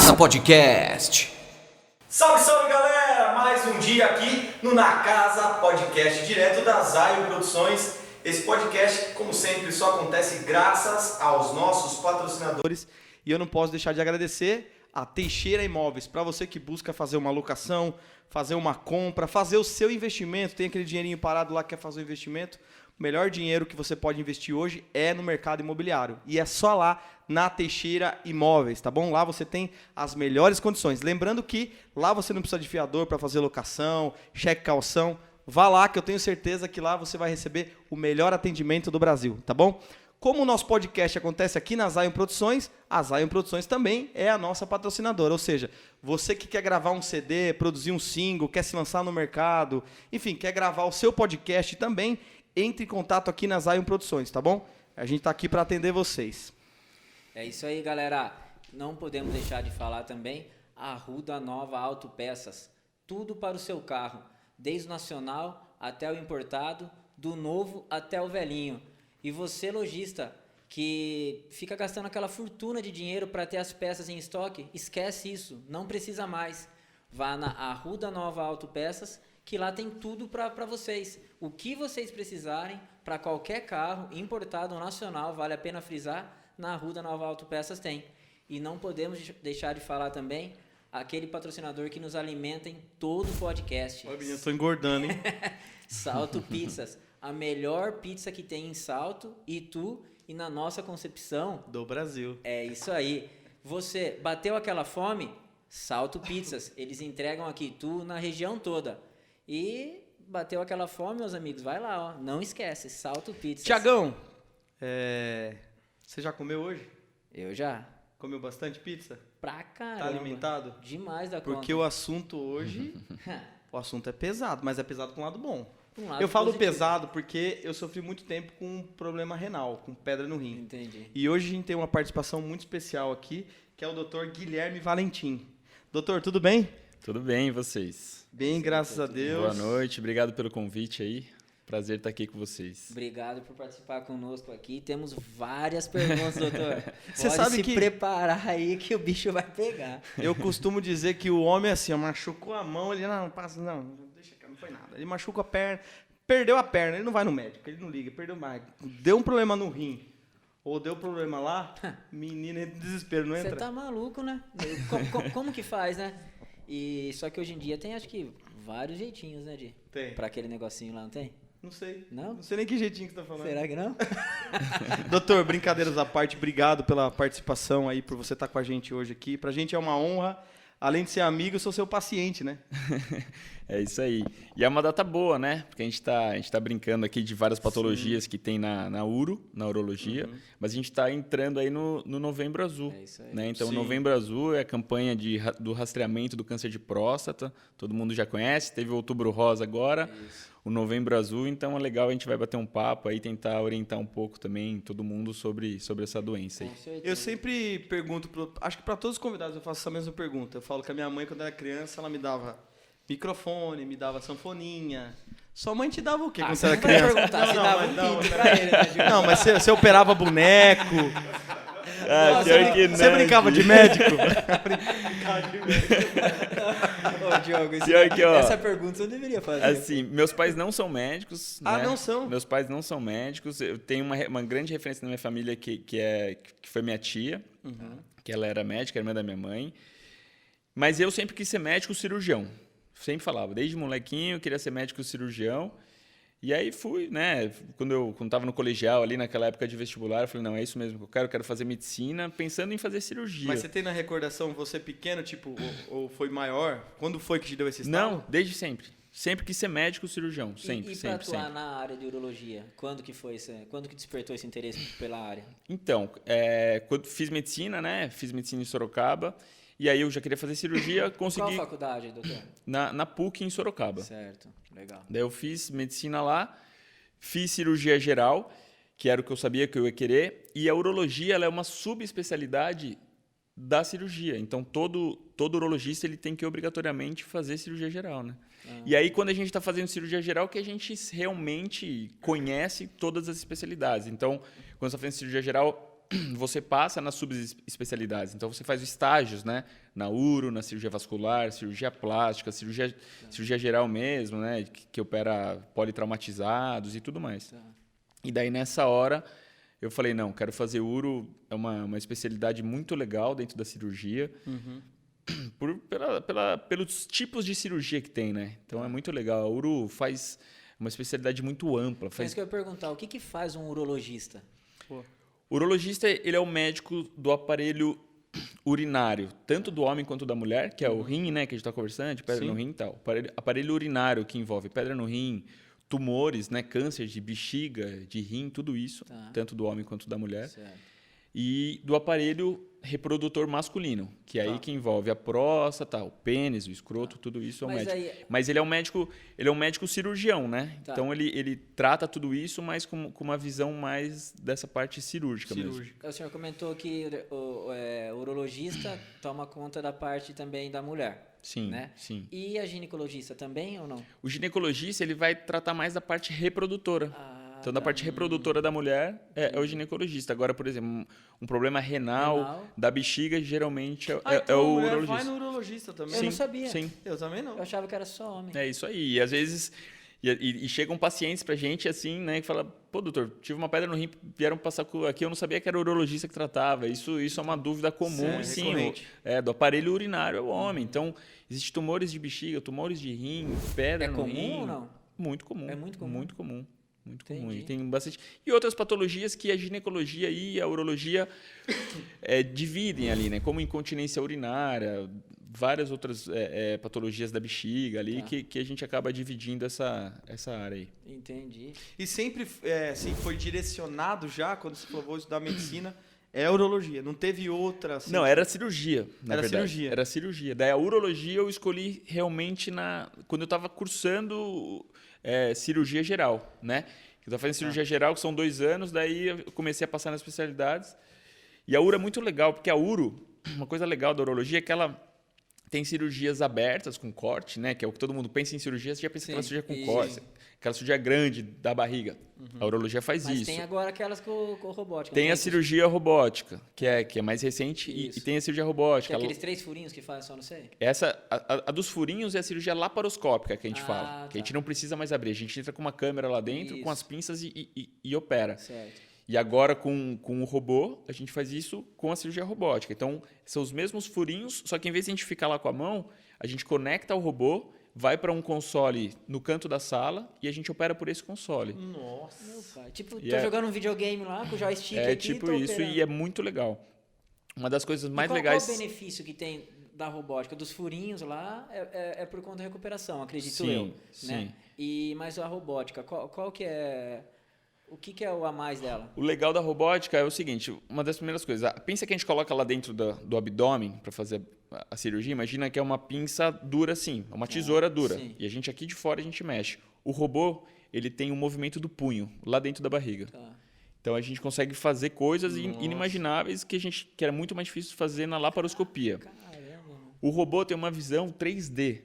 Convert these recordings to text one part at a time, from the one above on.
Casa Podcast. Salve, salve, galera! Mais um dia aqui no Na Casa Podcast, direto da Zion Produções. Esse podcast, como sempre, só acontece graças aos nossos patrocinadores. E eu não posso deixar de agradecer a Teixeira Imóveis. Para você que busca fazer uma locação, fazer uma compra, fazer o seu investimento, tem aquele dinheirinho parado lá que quer fazer o investimento, o melhor dinheiro que você pode investir hoje é no mercado imobiliário. E é só lá na Teixeira Imóveis, tá bom? Lá você tem as melhores condições. Lembrando que lá você não precisa de fiador para fazer locação, cheque calção. Vá lá que eu tenho certeza que lá você vai receber o melhor atendimento do Brasil, tá bom? Como o nosso podcast acontece aqui na Zion Produções, a Zion Produções também é a nossa patrocinadora. Ou seja, você que quer gravar um CD, produzir um single, quer se lançar no mercado, enfim, quer gravar o seu podcast também, entre em contato aqui na Zion Produções, tá bom? A gente está aqui para atender vocês. É isso aí, galera. Não podemos deixar de falar também a Arruda Nova Autopeças. Tudo para o seu carro, desde o nacional até o importado, do novo até o velhinho. E você, lojista, que fica gastando aquela fortuna de dinheiro para ter as peças em estoque, esquece isso, não precisa mais. Vá na Arruda Nova Autopeças, que lá tem tudo para vocês. O que vocês precisarem para qualquer carro, importado ou nacional, vale a pena frisar, na Arruda Nova Autopeças tem. E não podemos deixar de falar também aquele patrocinador que nos alimenta em todo o podcast. Olha, eu tô engordando, hein? Salto Pizzas. A melhor pizza que tem em Salto, Itu e na nossa concepção Do Brasil. É isso aí. Você bateu aquela fome? Salto Pizzas. Eles entregam aqui Itu na região toda. E bateu aquela fome, meus amigos, vai lá, ó. Não esquece, Salto Pizzas. Tiagão, você já comeu hoje? Eu já. Comeu bastante pizza? Pra caramba. Tá alimentado? Demais da conta. Porque o assunto hoje, o assunto é pesado, mas é pesado com um lado bom. Um lado Eu falo positivo. pesado porque eu sofri muito tempo com um problema renal, com pedra no rim. Entendi. E hoje a gente tem uma participação muito especial aqui, que é o Dr. Guilherme Valentim. Doutor, tudo bem? Tudo bem, e vocês? Bem, graças a Deus. Boa noite, obrigado pelo convite aí. Prazer estar aqui com vocês. Obrigado por participar conosco aqui. Temos várias perguntas, doutor. Você Pode sabe se que- preparar aí que o bicho vai pegar. Eu costumo dizer que o homem, assim, ó, machucou a mão, ele não passa, não, deixa que não foi nada. Ele machuca a perna, perdeu a perna, ele não vai no médico, ele não liga, perdeu mais. Deu um problema no rim, ou deu problema lá, menina, entra em desespero, não Você entra? tá maluco, né? Como que faz, né? E só que hoje em dia tem, acho que, vários jeitinhos, né, de Tem. pra aquele negocinho lá, não tem? Não sei. Não? Não sei nem que jeitinho que você tá falando. Será que não? Doutor, brincadeiras à parte, obrigado pela participação aí, por você estar com a gente hoje aqui. Pra gente é uma honra, além de ser amigo, eu sou seu paciente, né? É isso aí. E é uma data boa, né? Porque a gente tá brincando aqui de várias patologias que tem na urologia, mas a gente está entrando aí no Novembro Azul. É isso aí. Né? Então, Sim. o Novembro Azul é a campanha do rastreamento do câncer de próstata, todo mundo já conhece, teve o Outubro Rosa agora, o Novembro Azul, então é legal, a gente vai bater um papo aí, tentar orientar um pouco também todo mundo sobre essa doença aí. Com certeza. Eu sempre pergunto, acho que para todos os convidados eu faço essa mesma pergunta. Eu falo que a minha mãe, quando era criança, ela me dava microfone, me dava sanfoninha. Sua mãe te dava o quê quando você era Você vai criança? perguntar se dava mas um pinto pra ele, né, Gil? Não, mas você operava boneco. Ah, pior que Você não, brincava de Gui. médico? Ô, Diogo, Pior que, ó, essa pergunta você não deveria fazer. Assim, meus pais não são médicos. Ah, né? não são? Meus pais não são médicos. Eu tenho uma grande referência na minha família que foi minha tia, que ela era médica, irmã da minha mãe. Mas eu sempre quis ser médico cirurgião. Sempre falava, desde molequinho eu queria ser médico cirurgião. E aí fui, né? Quando eu estava no colegial, ali naquela época de vestibular, eu falei, não, é isso mesmo que eu quero fazer medicina, pensando em fazer cirurgia. Mas você tem na recordação, você pequeno, tipo, ou foi maior? Quando foi que te deu esse estalo? Não, desde sempre. Sempre quis ser médico cirurgião, sempre, E pra sempre, atuar sempre. na área de urologia, quando que despertou esse interesse pela área? Então, quando fiz medicina, né? Fiz medicina em Sorocaba. E aí eu já queria fazer cirurgia, Qual consegui faculdade, doutor? na PUC em Sorocaba. Certo, legal. Daí eu fiz medicina lá, fiz cirurgia geral, que era o que eu sabia que eu ia querer. E a urologia ela é uma subespecialidade da cirurgia. Então, todo urologista ele tem que obrigatoriamente fazer cirurgia geral, né? E aí, quando a gente está fazendo cirurgia geral, que a gente realmente conhece todas as especialidades. Então, quando você está fazendo cirurgia geral, você passa nas subespecialidades. Então, você faz estágios, né? Na uro, na cirurgia vascular, cirurgia plástica, cirurgia geral mesmo, né? Que opera politraumatizados e tudo mais. Tá. E daí, nessa hora, eu falei, não, quero fazer uro. É uma especialidade muito legal dentro da cirurgia. Pelos tipos de cirurgia que tem, né? Então, é muito legal. A uro faz uma especialidade muito ampla. Mas que eu ia perguntar, o que faz um urologista? O urologista, ele é o médico do aparelho urinário, tanto do homem quanto da mulher, que é o rim, né, que a gente está conversando, de pedra no rim e tal. Aparelho urinário, que envolve pedra no rim, tumores, né, câncer de bexiga, de rim, tudo isso, tanto do homem quanto da mulher. Certo. E do aparelho reprodutor masculino, que é aí que envolve a próstata, o pênis, o escroto, tudo isso é o médico. Mas ele é um médico cirurgião, né? Tá. Então ele trata tudo isso, mas com uma visão mais dessa parte cirúrgica mesmo. O senhor comentou que o urologista toma conta da parte também da mulher. Sim, né? sim. E a ginecologista também ou não? O ginecologista ele vai tratar mais da parte reprodutora. Então, da parte reprodutora da mulher é o ginecologista. Agora, por exemplo, um problema renal da bexiga, geralmente é o urologista. Vai no urologista também? Eu não sabia. Sim. Eu também não. Eu achava que era só homem. É isso aí. E às vezes... E chegam pacientes pra gente assim, né? Que fala, pô, doutor, tive uma pedra no rim, vieram passar aqui, eu não sabia que era o urologista que tratava. Isso é uma dúvida comum, sim. Do aparelho urinário é o homem. Então, existem tumores de bexiga, tumores de rim, pedra no rim. É comum ou não? Muito comum. É muito comum? Muito comum. Muito comum. E tem bastante. E outras patologias que a ginecologia e a urologia dividem ali, né? Como incontinência urinária, várias outras patologias da bexiga ali, que a gente acaba dividindo essa área aí. Entendi. E sempre assim, foi direcionado já, quando você falou, vou estudar medicina, é urologia, não teve outra... Assim, não, era cirurgia, na era verdade. cirurgia. Era cirurgia. Daí a urologia eu escolhi realmente quando eu estava cursando cirurgia geral, né? Eu estava fazendo cirurgia geral, que são 2 anos, daí eu comecei a passar nas especialidades. E a uro é muito legal, porque a uro, uma coisa legal da urologia é que ela tem cirurgias abertas com corte, né? Que é o que todo mundo pensa em cirurgia, você já pensa naquela cirurgia com corte. Aquela cirurgia grande da barriga. A urologia faz Mas isso. tem agora aquelas com robótica. Tem a cirurgia robótica, que é mais recente, e tem a cirurgia robótica. Que é aqueles 3 furinhos que faz, só não sei. A dos furinhos é a cirurgia laparoscópica que a gente fala. Que a gente não precisa mais abrir. A gente entra com uma câmera lá dentro, com as pinças e opera. Certo. E agora, com o robô, a gente faz isso com a cirurgia robótica. Então, são os mesmos furinhos, só que em vez de a gente ficar lá com a mão, a gente conecta o robô, vai para um console no canto da sala e a gente opera por esse console. Nossa. Meu pai. Tipo, tô jogando um videogame lá com o joystick aqui. É tipo isso operando. e é muito legal. Uma das coisas mais legais... Qual o benefício que tem da robótica? Dos furinhos lá é por conta da recuperação, acredito sim, eu. Sim. Né? Mas a robótica, qual que é... O que é o a mais dela? O legal da robótica é o seguinte, uma das primeiras coisas, pensa que a gente coloca lá dentro do abdômen para fazer a cirurgia, imagina que é uma pinça dura assim, uma tesoura dura, sim. E a gente aqui de fora a gente mexe. O robô, ele tem o movimento do punho lá dentro da barriga. Tá. Então a gente consegue fazer coisas inimagináveis que era muito mais difícil fazer na laparoscopia. Caramba. O robô tem uma visão 3D.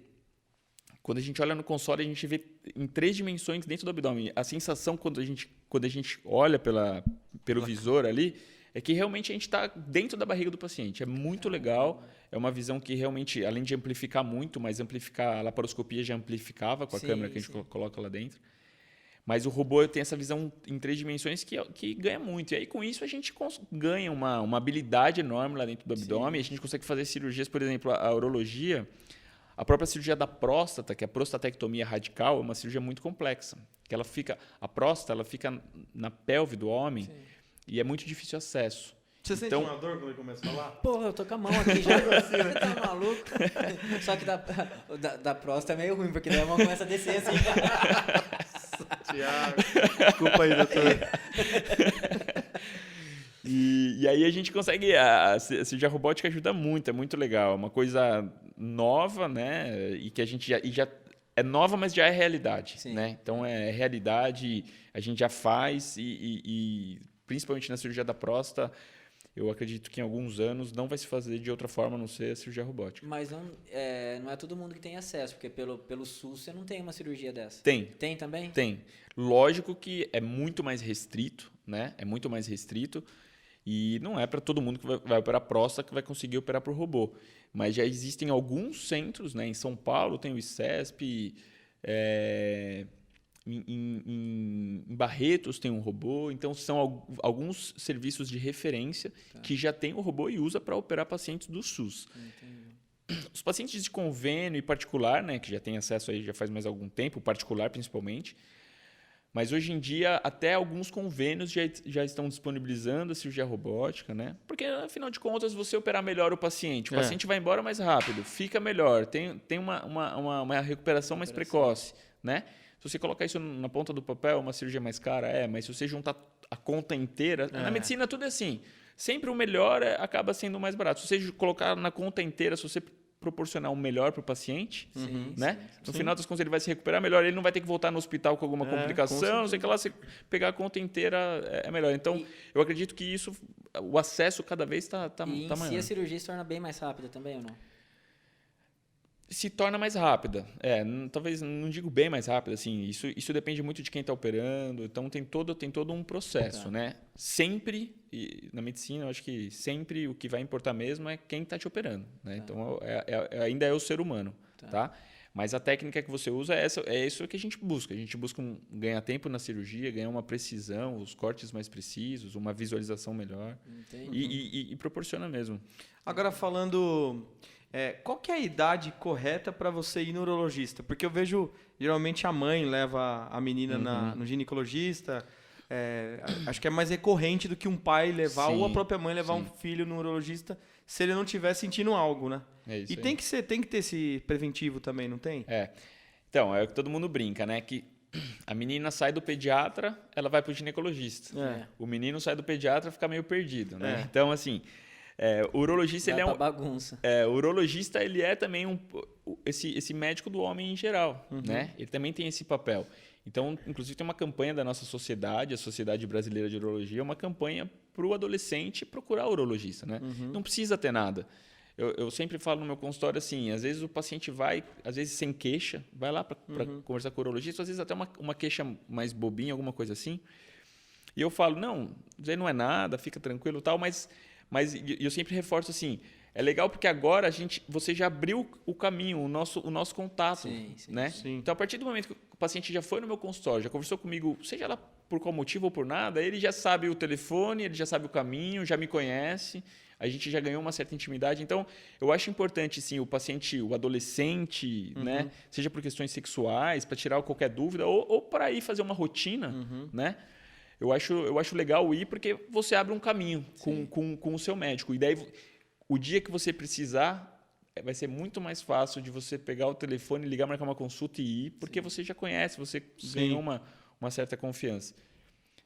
Quando a gente olha no console, a gente vê em 3 dimensões dentro do abdômen. A sensação quando a gente olha pelo visor ali é que realmente a gente está dentro da barriga do paciente. É muito legal. É uma visão que realmente, além de amplificar muito, mas amplificar a laparoscopia já amplificava com a câmera que a gente coloca lá dentro. Mas o robô tem essa visão em 3 dimensões que ganha muito. E aí, com isso, a gente ganha uma habilidade enorme lá dentro do abdômen. A gente consegue fazer cirurgias, por exemplo, a urologia... A própria cirurgia da próstata, que é a prostatectomia radical, é uma cirurgia muito complexa. Que a próstata ela fica na pelve do homem e é muito difícil acesso. Você sente uma dor quando ele começa a falar? Porra, eu tô com a mão aqui já. Você tá maluco? Só que da próstata é meio ruim, porque daí a mão começa a descer assim. Tiago, desculpa aí, doutor. E aí a gente consegue... A cirurgia robótica ajuda muito, é muito legal. É uma coisa nova, né? E que a gente já é nova, mas já é realidade. Né? Então, é realidade, a gente já faz e principalmente na cirurgia da próstata, eu acredito que em alguns anos não vai se fazer de outra forma a não ser a cirurgia robótica. Mas não é todo mundo que tem acesso, porque pelo SUS você não tem uma cirurgia dessa. Tem. Tem também? Tem. Lógico que é muito mais restrito, né? É muito mais restrito. E não é para todo mundo que vai operar próstata que vai conseguir operar por robô. Mas já existem alguns centros, né? Em São Paulo tem o ICESP, em Barretos tem um robô. Então, são alguns serviços de referência que já tem o robô e usa para operar pacientes do SUS. Entendi. Os pacientes de convênio e particular, né? Que já tem acesso aí já faz mais algum tempo, particular principalmente. Mas hoje em dia, até alguns convênios já estão disponibilizando a cirurgia robótica, né? Porque, afinal de contas, você operar melhor o paciente vai embora mais rápido, fica melhor, tem uma recuperação mais precoce, né? Se você colocar isso na ponta do papel, uma cirurgia mais cara, mas se você juntar a conta inteira... Na medicina tudo é assim, sempre o melhor acaba sendo mais barato. Se você colocar na conta inteira, se você proporcionar o melhor para o paciente, né? No final das contas ele vai se recuperar melhor, ele não vai ter que voltar no hospital com alguma complicação, não sei o que lá, você pegar a conta inteira é melhor. Então, eu acredito que isso, o acesso cada vez está maior. E a cirurgia se torna bem mais rápida também, ou não? Se torna mais rápida. Talvez, não digo bem mais rápida, assim, isso depende muito de quem está operando, então tem todo um processo, né? Sempre, na medicina, eu acho que sempre o que vai importar mesmo é quem está te operando, né? Então, ainda é o ser humano, tá? Mas a técnica que você usa é isso que a gente busca. A gente busca ganhar tempo na cirurgia, ganhar uma precisão, os cortes mais precisos, uma visualização melhor. E proporciona mesmo. Agora, falando... qual que é a idade correta para você ir no urologista? Porque eu vejo, geralmente, a mãe leva a menina no ginecologista. Acho que é mais recorrente do que um pai levar ou a própria mãe levar um filho no urologista se ele não estiver sentindo algo, né? E tem que ter esse preventivo também, não tem? Então, é o que todo mundo brinca, né? Que a menina sai do pediatra, ela vai para o ginecologista. O menino sai do pediatra, fica meio perdido, né? Então, assim... o urologista ele é bagunça. O urologista ele é também esse médico do homem em geral, né? Ele também tem esse papel. Então, inclusive tem uma campanha da nossa sociedade, a Sociedade Brasileira de Urologia, uma campanha para o adolescente procurar o urologista, né? Não precisa ter nada. Eu sempre falo no meu consultório assim, às vezes o paciente vai, às vezes sem queixa, vai lá para conversar com o urologista, às vezes até uma queixa mais bobinha, alguma coisa assim. E eu falo, não, não é nada, fica tranquilo e tal, mas eu sempre reforço assim, é legal porque agora você já abriu o caminho, o nosso contato, né? Sim. Então, a partir do momento que o paciente já foi no meu consultório, já conversou comigo, seja lá por qual motivo ou por nada, ele já sabe o telefone, ele já sabe o caminho, já me conhece, a gente já ganhou uma certa intimidade. Então, eu acho importante, sim, o paciente, o adolescente, né? Seja por questões sexuais, para tirar qualquer dúvida, ou para ir fazer uma rotina, né? Eu acho legal ir porque você abre um caminho com o seu médico. E daí, o dia que você precisar, vai ser muito mais fácil de você pegar o telefone, ligar, marcar uma consulta e ir, porque você já conhece, você ganhou uma certa confiança.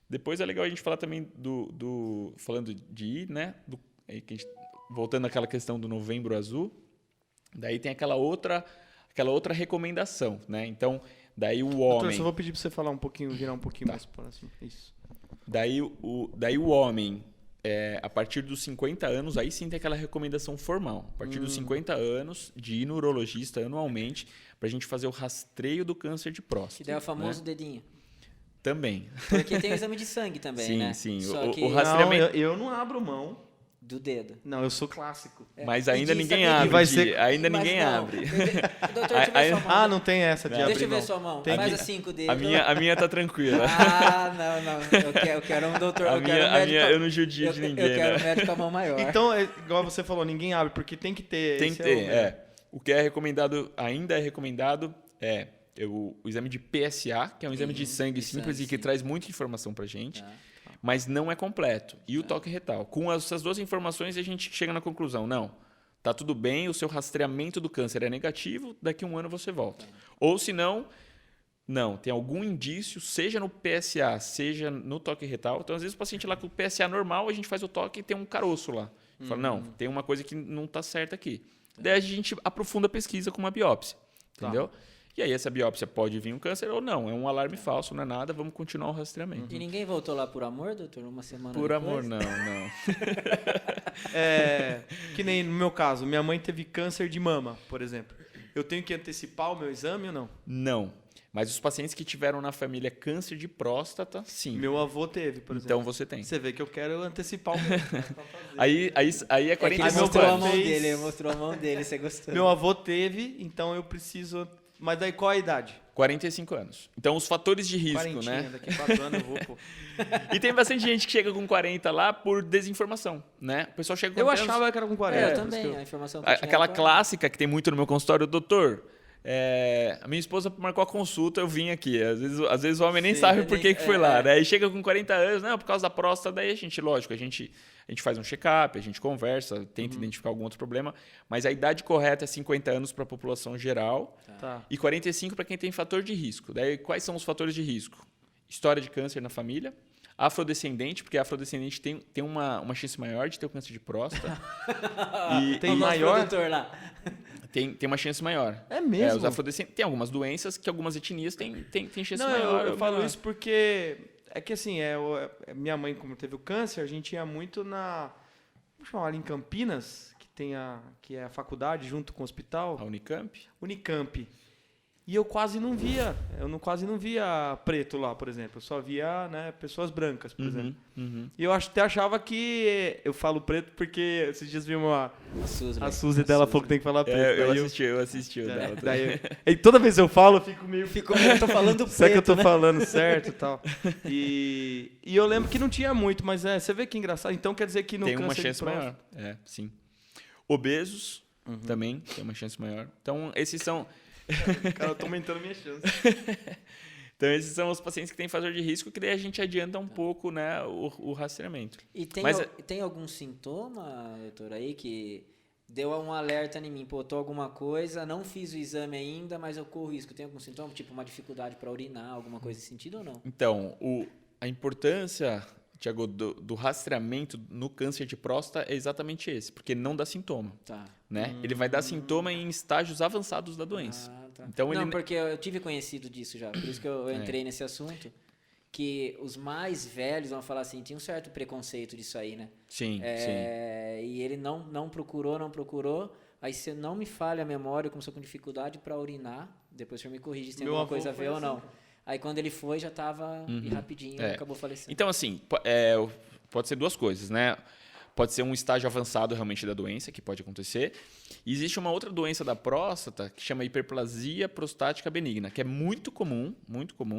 Depois é legal a gente falar também falando de ir, né? Voltando àquela questão do Novembro Azul, daí tem aquela outra recomendação, né? Então, daí o homem... Doutor, só vou pedir para você falar virar um pouquinho mais próximo. Isso. Daí o homem, a partir dos 50 anos, aí sim tem aquela recomendação formal. A partir dos 50 anos, de ir no urologista anualmente, para a gente fazer o rastreio do câncer de próstata. Que daí é o famoso dedinho. Também. Porque tem o exame de sangue também, né? Sim, sim. Só que... O rastreamento... Eu não abro mão do dedo. Não, eu sou clássico. Mas ainda ninguém saber abre. vai ser- Ainda ninguém abre. Doutor, deixa eu ver sua mão. Não tem essa de abrir Deixa eu ver mão. sua mão. Tem Faz que- assim com o dedo. A minha tá tranquila. Não. Eu quero um doutor. A eu quero um médico. eu não judio de ninguém, Eu quero um né? médico com a mão maior. Então, igual você falou, ninguém abre, porque tem que ter... Tem que esse ter, O que é recomendado, ainda é recomendado, o exame de PSA, que é um exame de sangue de simples sangue, e que sim. traz muita informação pra gente, Tá. mas não é completo. E o toque retal. Com essas duas informações, a gente chega na conclusão, não, tá tudo bem, o seu rastreamento do câncer é negativo, daqui a um ano você volta. Ou se não, tem algum indício, seja no PSA, seja no toque retal. Então, às vezes, o paciente lá com o PSA normal, a gente faz o toque e tem um caroço lá. Fala, não, tem uma coisa que não está certa aqui. Daí a gente aprofunda a pesquisa com uma biópsia, entendeu? E aí essa biópsia pode vir um câncer ou não. É um alarme falso, não é nada, vamos continuar o rastreamento. E ninguém voltou lá por amor, doutor? Uma semana Por depois? amor, não. Que nem no meu caso, minha mãe teve câncer de mama, por exemplo. Eu tenho que antecipar o meu exame ou não? Não. Mas os pacientes que tiveram na família câncer de próstata, sim. Meu avô teve, por exemplo. Então você tem. Você vê que eu quero antecipar o meu. Aí é É que 45 ele mostrou a anos. mão fez- dele, ele mostrou a mão dele, você gostou. Meu avô teve, então eu preciso... Mas daí qual a idade? 45 anos. Então, os fatores de risco, Quarentinha, né? daqui a 4 anos eu vou, pô. E tem bastante gente que chega com 40 lá por desinformação, né? O pessoal chega com Eu 40 anos- achava que era com 40. eu por isso também, que eu- a informação que eu tinha Aquela era clássica que tem muito no meu consultório, doutor. A minha esposa marcou a consulta, eu vim aqui. Às vezes o homem nem Sim, sabe ele por que nem- que foi lá. Daí chega com 40 anos, não, por causa da próstata, daí a gente faz um check-up, a gente conversa, tenta identificar algum outro problema, mas a idade correta é 50 anos para a população geral Tá. e 45 para quem tem fator de risco. Daí quais são os fatores de risco? História de câncer na família, afrodescendente, porque afrodescendente tem uma chance maior de ter o câncer de próstata. E Tem o nosso maior? produtor lá. tem uma chance maior. É mesmo? Os afrodescendentes tem algumas doenças que algumas etnias têm chance Não, maior. eu ou falo menor. isso porque... É que assim, minha mãe, como teve o câncer, a gente ia muito na... Vamos chamar ali em Campinas, que é a faculdade junto com o hospital. A Unicamp. Unicamp. E eu quase não via preto lá, por exemplo. Eu só via, né, pessoas brancas, por exemplo. E eu até achava que... Eu falo preto porque esses dias vi a Suzy dela falou que tem que falar preto. Eu daí assisti o dela. e toda vez eu falo, eu fico meio... Eu tô falando preto, Será que eu tô né? falando certo e tal? E eu lembro que não tinha muito, mas você vê que engraçado. Então quer dizer que no Tem uma câncer de chance maior. próstata... Sim. Obesos também tem uma chance maior. Então, esses são... Cara, eu tô aumentando minha chance. Então, esses são os pacientes que têm fator de risco, que daí a gente adianta um pouco, né, o rastreamento. E tem, Mas tem algum sintoma, doutor, aí que deu um alerta em mim? Pô, tô alguma coisa, não fiz o exame ainda, mas eu corro risco. Tem algum sintoma? Tipo uma dificuldade para urinar, alguma coisa nesse sentido ou não? Então, a importância, Tiago, do rastreamento no câncer de próstata é exatamente esse, porque não dá sintoma, Tá. né? Ele vai dar sintoma em estágios avançados da doença. Ah, tá. Então, não, ele... porque eu tive conhecido disso já, por isso que eu entrei nesse assunto, que os mais velhos, vão falar assim, tinha um certo preconceito disso aí, né? Sim, sim. E ele não procurou, aí se não me falha a memória, começou com dificuldade para urinar, depois o senhor me corrige se tem Meu alguma avô coisa a ver foi ou não. assim. Aí quando ele foi, já estava rapidinho, acabou falecendo. Então, assim, pode ser duas coisas, né? Pode ser um estágio avançado realmente da doença, que pode acontecer. E existe uma outra doença da próstata que chama hiperplasia prostática benigna, que é muito comum,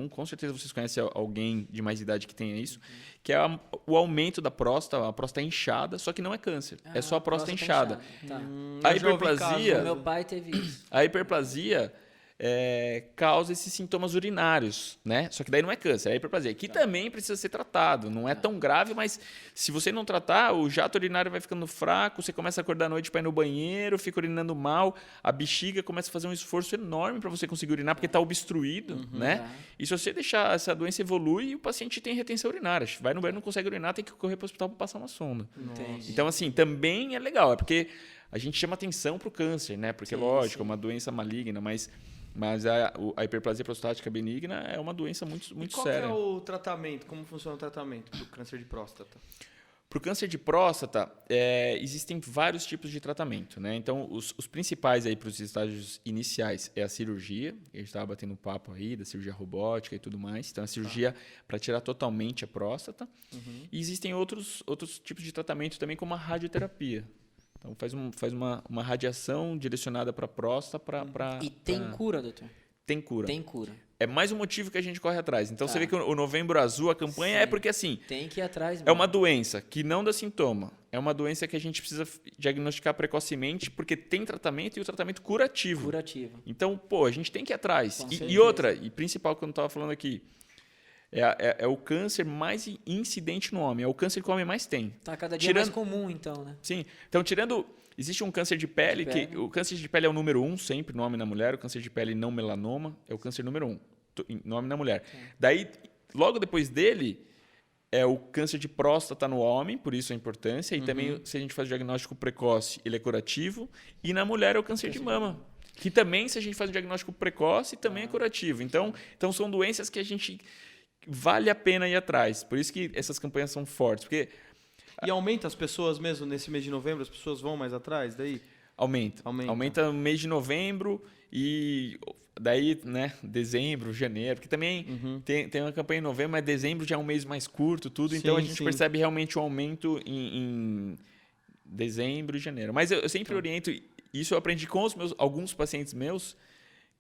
com certeza vocês conhecem alguém de mais idade que tenha isso, que é o aumento da próstata, a próstata inchada, só que não é câncer, é só a próstata inchada. Tá. A Eu já ouvi hiperplasia, casos, Meu pai teve isso. a hiperplasia causa esses sintomas urinários, né? Só que daí não é câncer, é hiperplasia, que também precisa ser tratado. Não é tão grave, mas se você não tratar, o jato urinário vai ficando fraco, você começa a acordar à noite para ir no banheiro, fica urinando mal, a bexiga começa a fazer um esforço enorme para você conseguir urinar, porque está obstruído, né? E se você deixar, essa doença evolui, o paciente tem retenção urinária. Vai no banheiro, não consegue urinar, tem que correr para o hospital para passar uma sonda. Entendi. Então, assim, também é legal, é porque a gente chama atenção para o câncer, né? Porque, Sim, lógico, sim. é uma doença maligna, mas a hiperplasia prostática benigna é uma doença muito E qual séria. que é o tratamento? Como funciona o tratamento do câncer de próstata? Para o câncer de próstata, existem vários tipos de tratamento, né? Então, os principais aí para os estágios iniciais é a cirurgia, a gente estava batendo papo aí da cirurgia robótica e tudo mais. Então, a cirurgia para tirar totalmente a próstata. E existem outros tipos de tratamento também, como a radioterapia. Então, faz uma radiação direcionada para a próstata para... E tem cura, doutor? Tem cura. Tem cura. É mais um motivo que a gente corre atrás. Então, Tá. você vê que o Novembro Azul, a campanha Sim. é porque, assim, Tem que ir atrás é mesmo. uma doença que não dá sintoma. É uma doença que a gente precisa diagnosticar precocemente porque tem tratamento e o tratamento curativo. Curativo. Então, pô, a gente tem que ir atrás. Com E certeza. outra, e principal que eu não estava falando aqui, é o câncer mais incidente no homem. É o câncer que o homem mais tem. Tá cada dia Tirando- mais comum, então, né? Sim. Então, tirando... Existe um câncer de pele, De pele. que o câncer de pele é o número 1 sempre no homem e na mulher. O câncer de pele não melanoma é o câncer número 1 no homem e na mulher. Daí, logo depois dele, é o câncer de próstata no homem, por isso a importância. E também, se a gente faz o diagnóstico precoce, ele é curativo. E na mulher é o câncer de mama, que também, se a gente faz o diagnóstico precoce, também é curativo. Então, são doenças que a gente vale a pena ir atrás. Por isso que essas campanhas são fortes. Porque E aumenta as pessoas mesmo nesse mês de novembro? As pessoas vão mais atrás daí? Aumenta. Aumenta no mês de novembro e daí, né, dezembro, janeiro, porque também tem uma campanha em novembro, mas dezembro já é um mês mais curto, tudo, então a gente percebe realmente um aumento em dezembro e janeiro. Mas eu sempre oriento, isso eu aprendi com alguns pacientes meus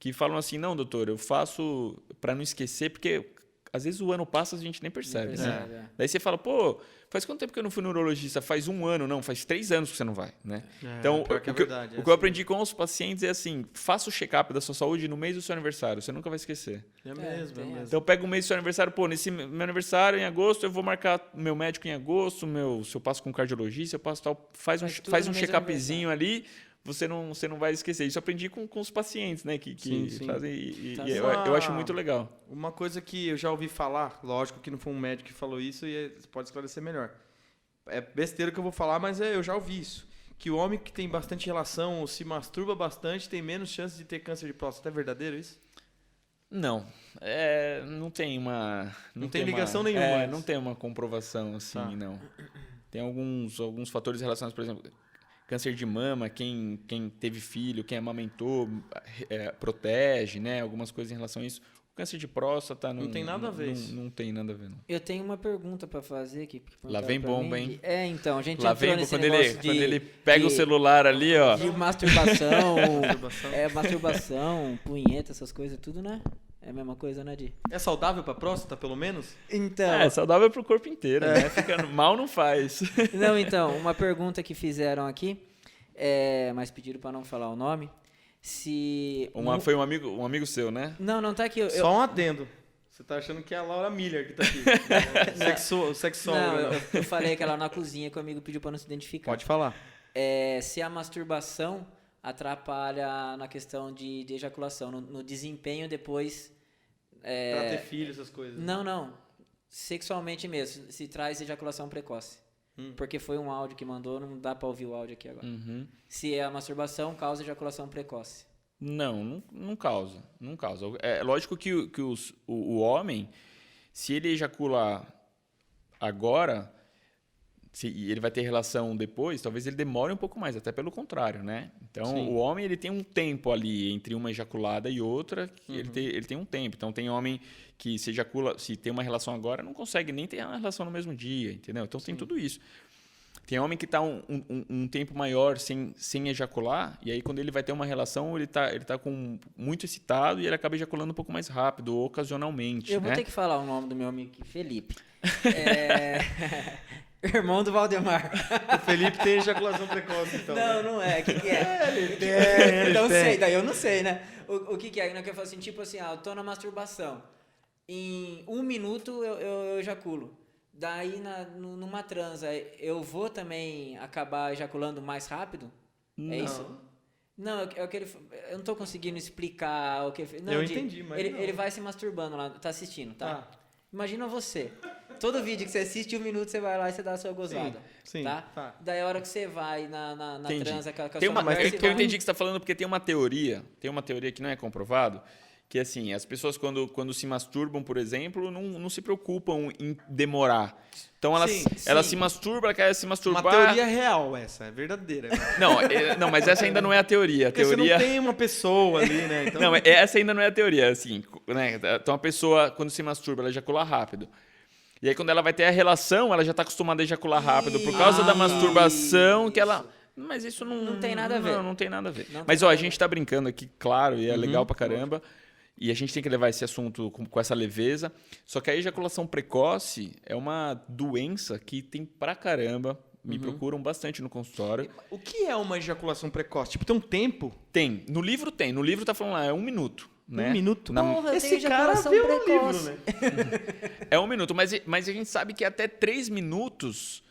que falam assim, não, doutor, eu faço para não esquecer, porque às vezes o ano passa e a gente nem percebe. Né? Daí você fala, pô, faz quanto tempo que eu não fui no urologista? Faz 1 ano, não, faz 3 anos que você não vai. Né? Então, o que eu aprendi com os pacientes é assim, faça o check-up da sua saúde no mês do seu aniversário, você nunca vai esquecer. É mesmo. Então, pega o mês do seu aniversário, pô, nesse meu aniversário, em agosto, eu vou marcar meu médico em agosto, se eu passo com um cardiologista, eu passo tal, faz um check-upzinho ali, você não vai esquecer. Isso eu aprendi com os pacientes, né, que fazem, e eu acho muito legal. Uma coisa que eu já ouvi falar, lógico que não foi um médico que falou isso, e você pode esclarecer melhor. É besteira que eu vou falar, mas eu já ouvi isso. Que o homem que tem bastante relação ou se masturba bastante tem menos chance de ter câncer de próstata. É verdadeiro isso? Não. Não tem uma... Não tem ligação nenhuma. Não tem uma comprovação, assim, não. Tem alguns fatores relacionados, por exemplo... Câncer de mama, quem teve filho, quem amamentou, protege, né? Algumas coisas em relação a isso. O câncer de próstata não tem nada a ver. Não tem nada a ver, não. Eu tenho uma pergunta para fazer aqui. Lá vem bomba, hein? Então, a gente lá entrou vem nesse quando negócio quando ele pega o celular ali, ó. De masturbação, masturbação, punheta, essas coisas, tudo, né? É a mesma coisa, né, Di? É saudável pra próstata, pelo menos? Então... É saudável pro corpo inteiro, né? Mal não faz. Não, então, uma pergunta que fizeram aqui, mas pediram para não falar o nome, se... Foi um amigo seu, né? Não, tá aqui. Só um adendo. Você tá achando que é a Laura Miller que tá aqui. Sexóloga. Eu falei que ela na cozinha que o amigo pediu para não se identificar. Pode falar. Se a masturbação atrapalha na questão de ejaculação, no desempenho depois... Pra ter filho, essas coisas. Não. Sexualmente mesmo, se traz ejaculação precoce. Porque foi um áudio que mandou, não dá para ouvir o áudio aqui agora. Se a masturbação causa ejaculação precoce. Não causa. Não causa. É lógico que o homem, se ele ejacular agora, se ele vai ter relação depois, talvez ele demore um pouco mais, até pelo contrário, né? Então, o homem ele tem um tempo ali entre uma ejaculada e outra, que ele tem um tempo. Então, tem homem que se ejacula, se tem uma relação agora, não consegue nem ter uma relação no mesmo dia, entendeu? Então, tem tudo isso. Tem homem que está um tempo maior sem ejacular, e aí quando ele vai ter uma relação, ele tá muito excitado e ele acaba ejaculando um pouco mais rápido, ocasionalmente. Eu vou ter que falar o nome do meu amigo aqui, Felipe. Irmão do Valdemar. O Felipe tem ejaculação precoce, então. Não é. O que é? Ele tem. Então sei, daí eu não sei, né? O que é? Que eu falo assim, tipo assim, eu tô na masturbação. Em 1 minuto eu ejaculo. Daí, numa transa, eu vou também acabar ejaculando mais rápido? Não. É isso? Não, eu não tô conseguindo explicar o que... Não, eu entendi, mas ele vai se masturbando lá, tá assistindo, tá? Imagina você. Todo vídeo que você assiste, 1 minuto, você vai lá e você dá a sua gozada. Sim, tá? Daí a hora que você vai na transa com a sua mulher... Eu entendi o que você está falando, porque tem uma teoria que não é comprovado, que assim, as pessoas quando se masturbam, por exemplo, não se preocupam em demorar. Então ela se masturba, ela quer se masturbar... Uma teoria real essa, é verdadeira. Não, mas essa ainda não é a teoria. Porque você não tem uma pessoa ali, né? Então... Não, essa ainda não é a teoria, assim, né? Então a pessoa, quando se masturba, ela ejacula rápido. E aí quando ela vai ter a relação, ela já está acostumada a ejacular rápido, por causa da masturbação que ela... Mas isso não tem nada a ver. Não tem nada a ver. Mas a gente está brincando aqui, claro, e é legal pra caramba. E a gente tem que levar esse assunto com essa leveza. Só que a ejaculação precoce é uma doença que tem pra caramba. Me procuram bastante no consultório. O que é uma ejaculação precoce? Tipo, tem um tempo? Tem. No livro tem. No livro tá falando lá, é 1 minuto. Né? 1 minuto? Porra, esse cara viu no livro, né? É 1 minuto. Mas a gente sabe que até 3 minutos...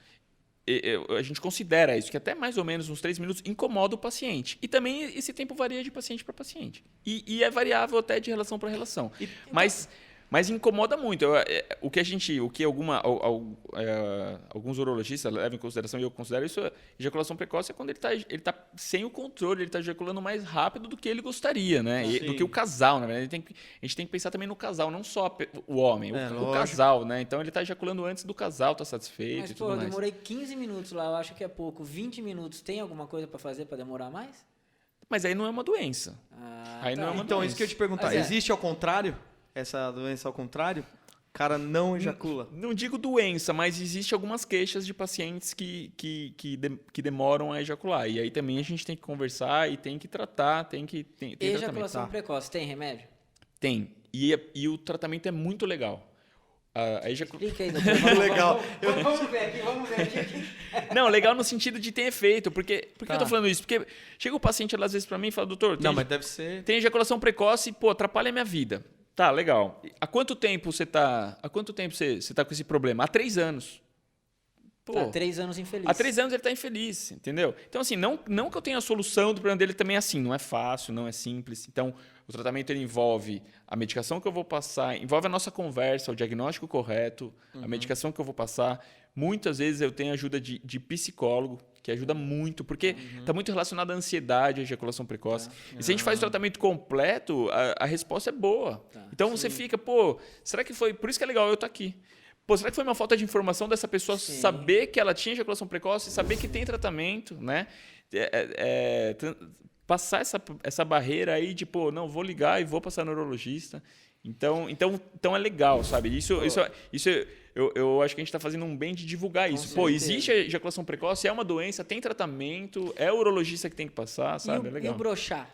A gente considera isso, que até mais ou menos uns 3 minutos incomoda o paciente. E também esse tempo varia de paciente para paciente. E é variável até de relação para relação. Mas Mas incomoda muito. Alguns urologistas levam em consideração, e eu considero isso, ejaculação precoce é quando ele tá sem o controle, ele está ejaculando mais rápido do que ele gostaria, né? Do que o casal, na verdade. A gente tem que pensar também no casal, não só o homem, o casal, né? Então ele está ejaculando antes do casal, tá satisfeito. Mas, e tudo eu mais. demorei 15 minutos lá, eu acho que é pouco. 20 minutos, tem alguma coisa para fazer para demorar mais? Mas aí não é uma doença. Aí não é uma Então, doença. isso que eu ia te perguntar. Mas é. Existe ao contrário? Essa doença ao contrário? O cara não ejacula. Não digo doença, mas existe algumas queixas de pacientes que demoram a ejacular. E aí também a gente tem que conversar e tem que tratar, tem Ejaculação tratamento. precoce, tem remédio? Tem. E o tratamento é muito legal. Explica aí, doutor. Legal. Vamos ver aqui. Não, legal no sentido de ter efeito. Por que Tá. eu tô falando isso? Porque chega o paciente às vezes pra mim e fala, doutor, Não, mas deve ser... tem ejaculação precoce, pô, atrapalha a minha vida. Tá, legal. Há quanto tempo você tá com esse problema? Há 3 anos. Pô, Tá 3 anos infeliz. há 3 anos ele está infeliz, entendeu? Então, assim, não que eu tenha a solução do problema dele também é assim, não é fácil, não é simples. Então, o tratamento ele envolve a medicação que eu vou passar, envolve a nossa conversa, o diagnóstico correto, a medicação que eu vou passar. Muitas vezes eu tenho ajuda de psicólogo, que ajuda muito, porque está muito relacionado à ansiedade, à ejaculação precoce. E se a gente faz o tratamento completo, a resposta é boa. Então, você fica, pô, será que foi... Por isso que é legal eu estar aqui. Pô, será que foi uma falta de informação dessa pessoa saber que ela tinha ejaculação precoce, saber que tem tratamento, né? Passar essa barreira aí de, pô, não, vou ligar e vou passar no urologista. Então é legal, sabe? Eu acho que a gente está fazendo um bem de divulgar isso. Pô, existe a ejaculação precoce, é uma doença, tem tratamento, é o urologista que tem que passar, sabe? É legal. E o broxar?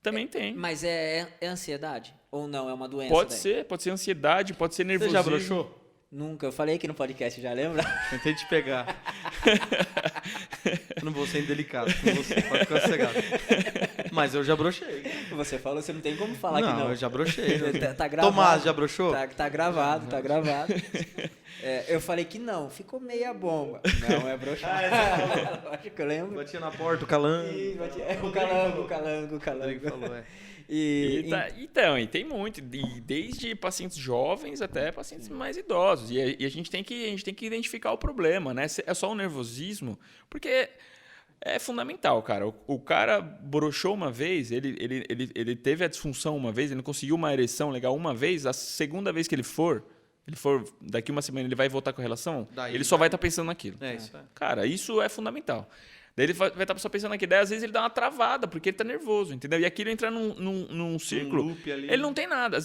Também tem. Mas é ansiedade? Ou não? É uma doença? Pode ser ansiedade, pode ser Você nervosismo. já broxou? Nunca. Eu falei aqui no podcast, já lembra? Tentei te pegar. Eu não vou ser indelicado com você, pode ficar sossegado. Mas eu já broxei. Você falou, você não tem como falar que não. Eu já broxei. Tá gravado. Tomás, já broxou? Tá gravado, tá gravado. Eu falei que não, ficou meia bomba. Não, é broxar. Acho que eu lembro. Batia na porta, o calango. O calango. Falou, E E tem muito, desde pacientes jovens até pacientes mais idosos. E a gente tem que identificar o problema, né? É só o nervosismo, porque é fundamental, cara. O cara broxou uma vez, ele teve a disfunção uma vez, ele não conseguiu uma ereção legal uma vez, a segunda vez que ele for daqui uma semana, ele vai voltar com a relação, ele só vai estar pensando naquilo. Isso é. Cara, isso é fundamental. Daí ele vai estar só pensando naquilo. Daí, às vezes, ele dá uma travada, porque ele está nervoso, entendeu? E aquilo entra num círculo. loop ali. Ele não tem nada.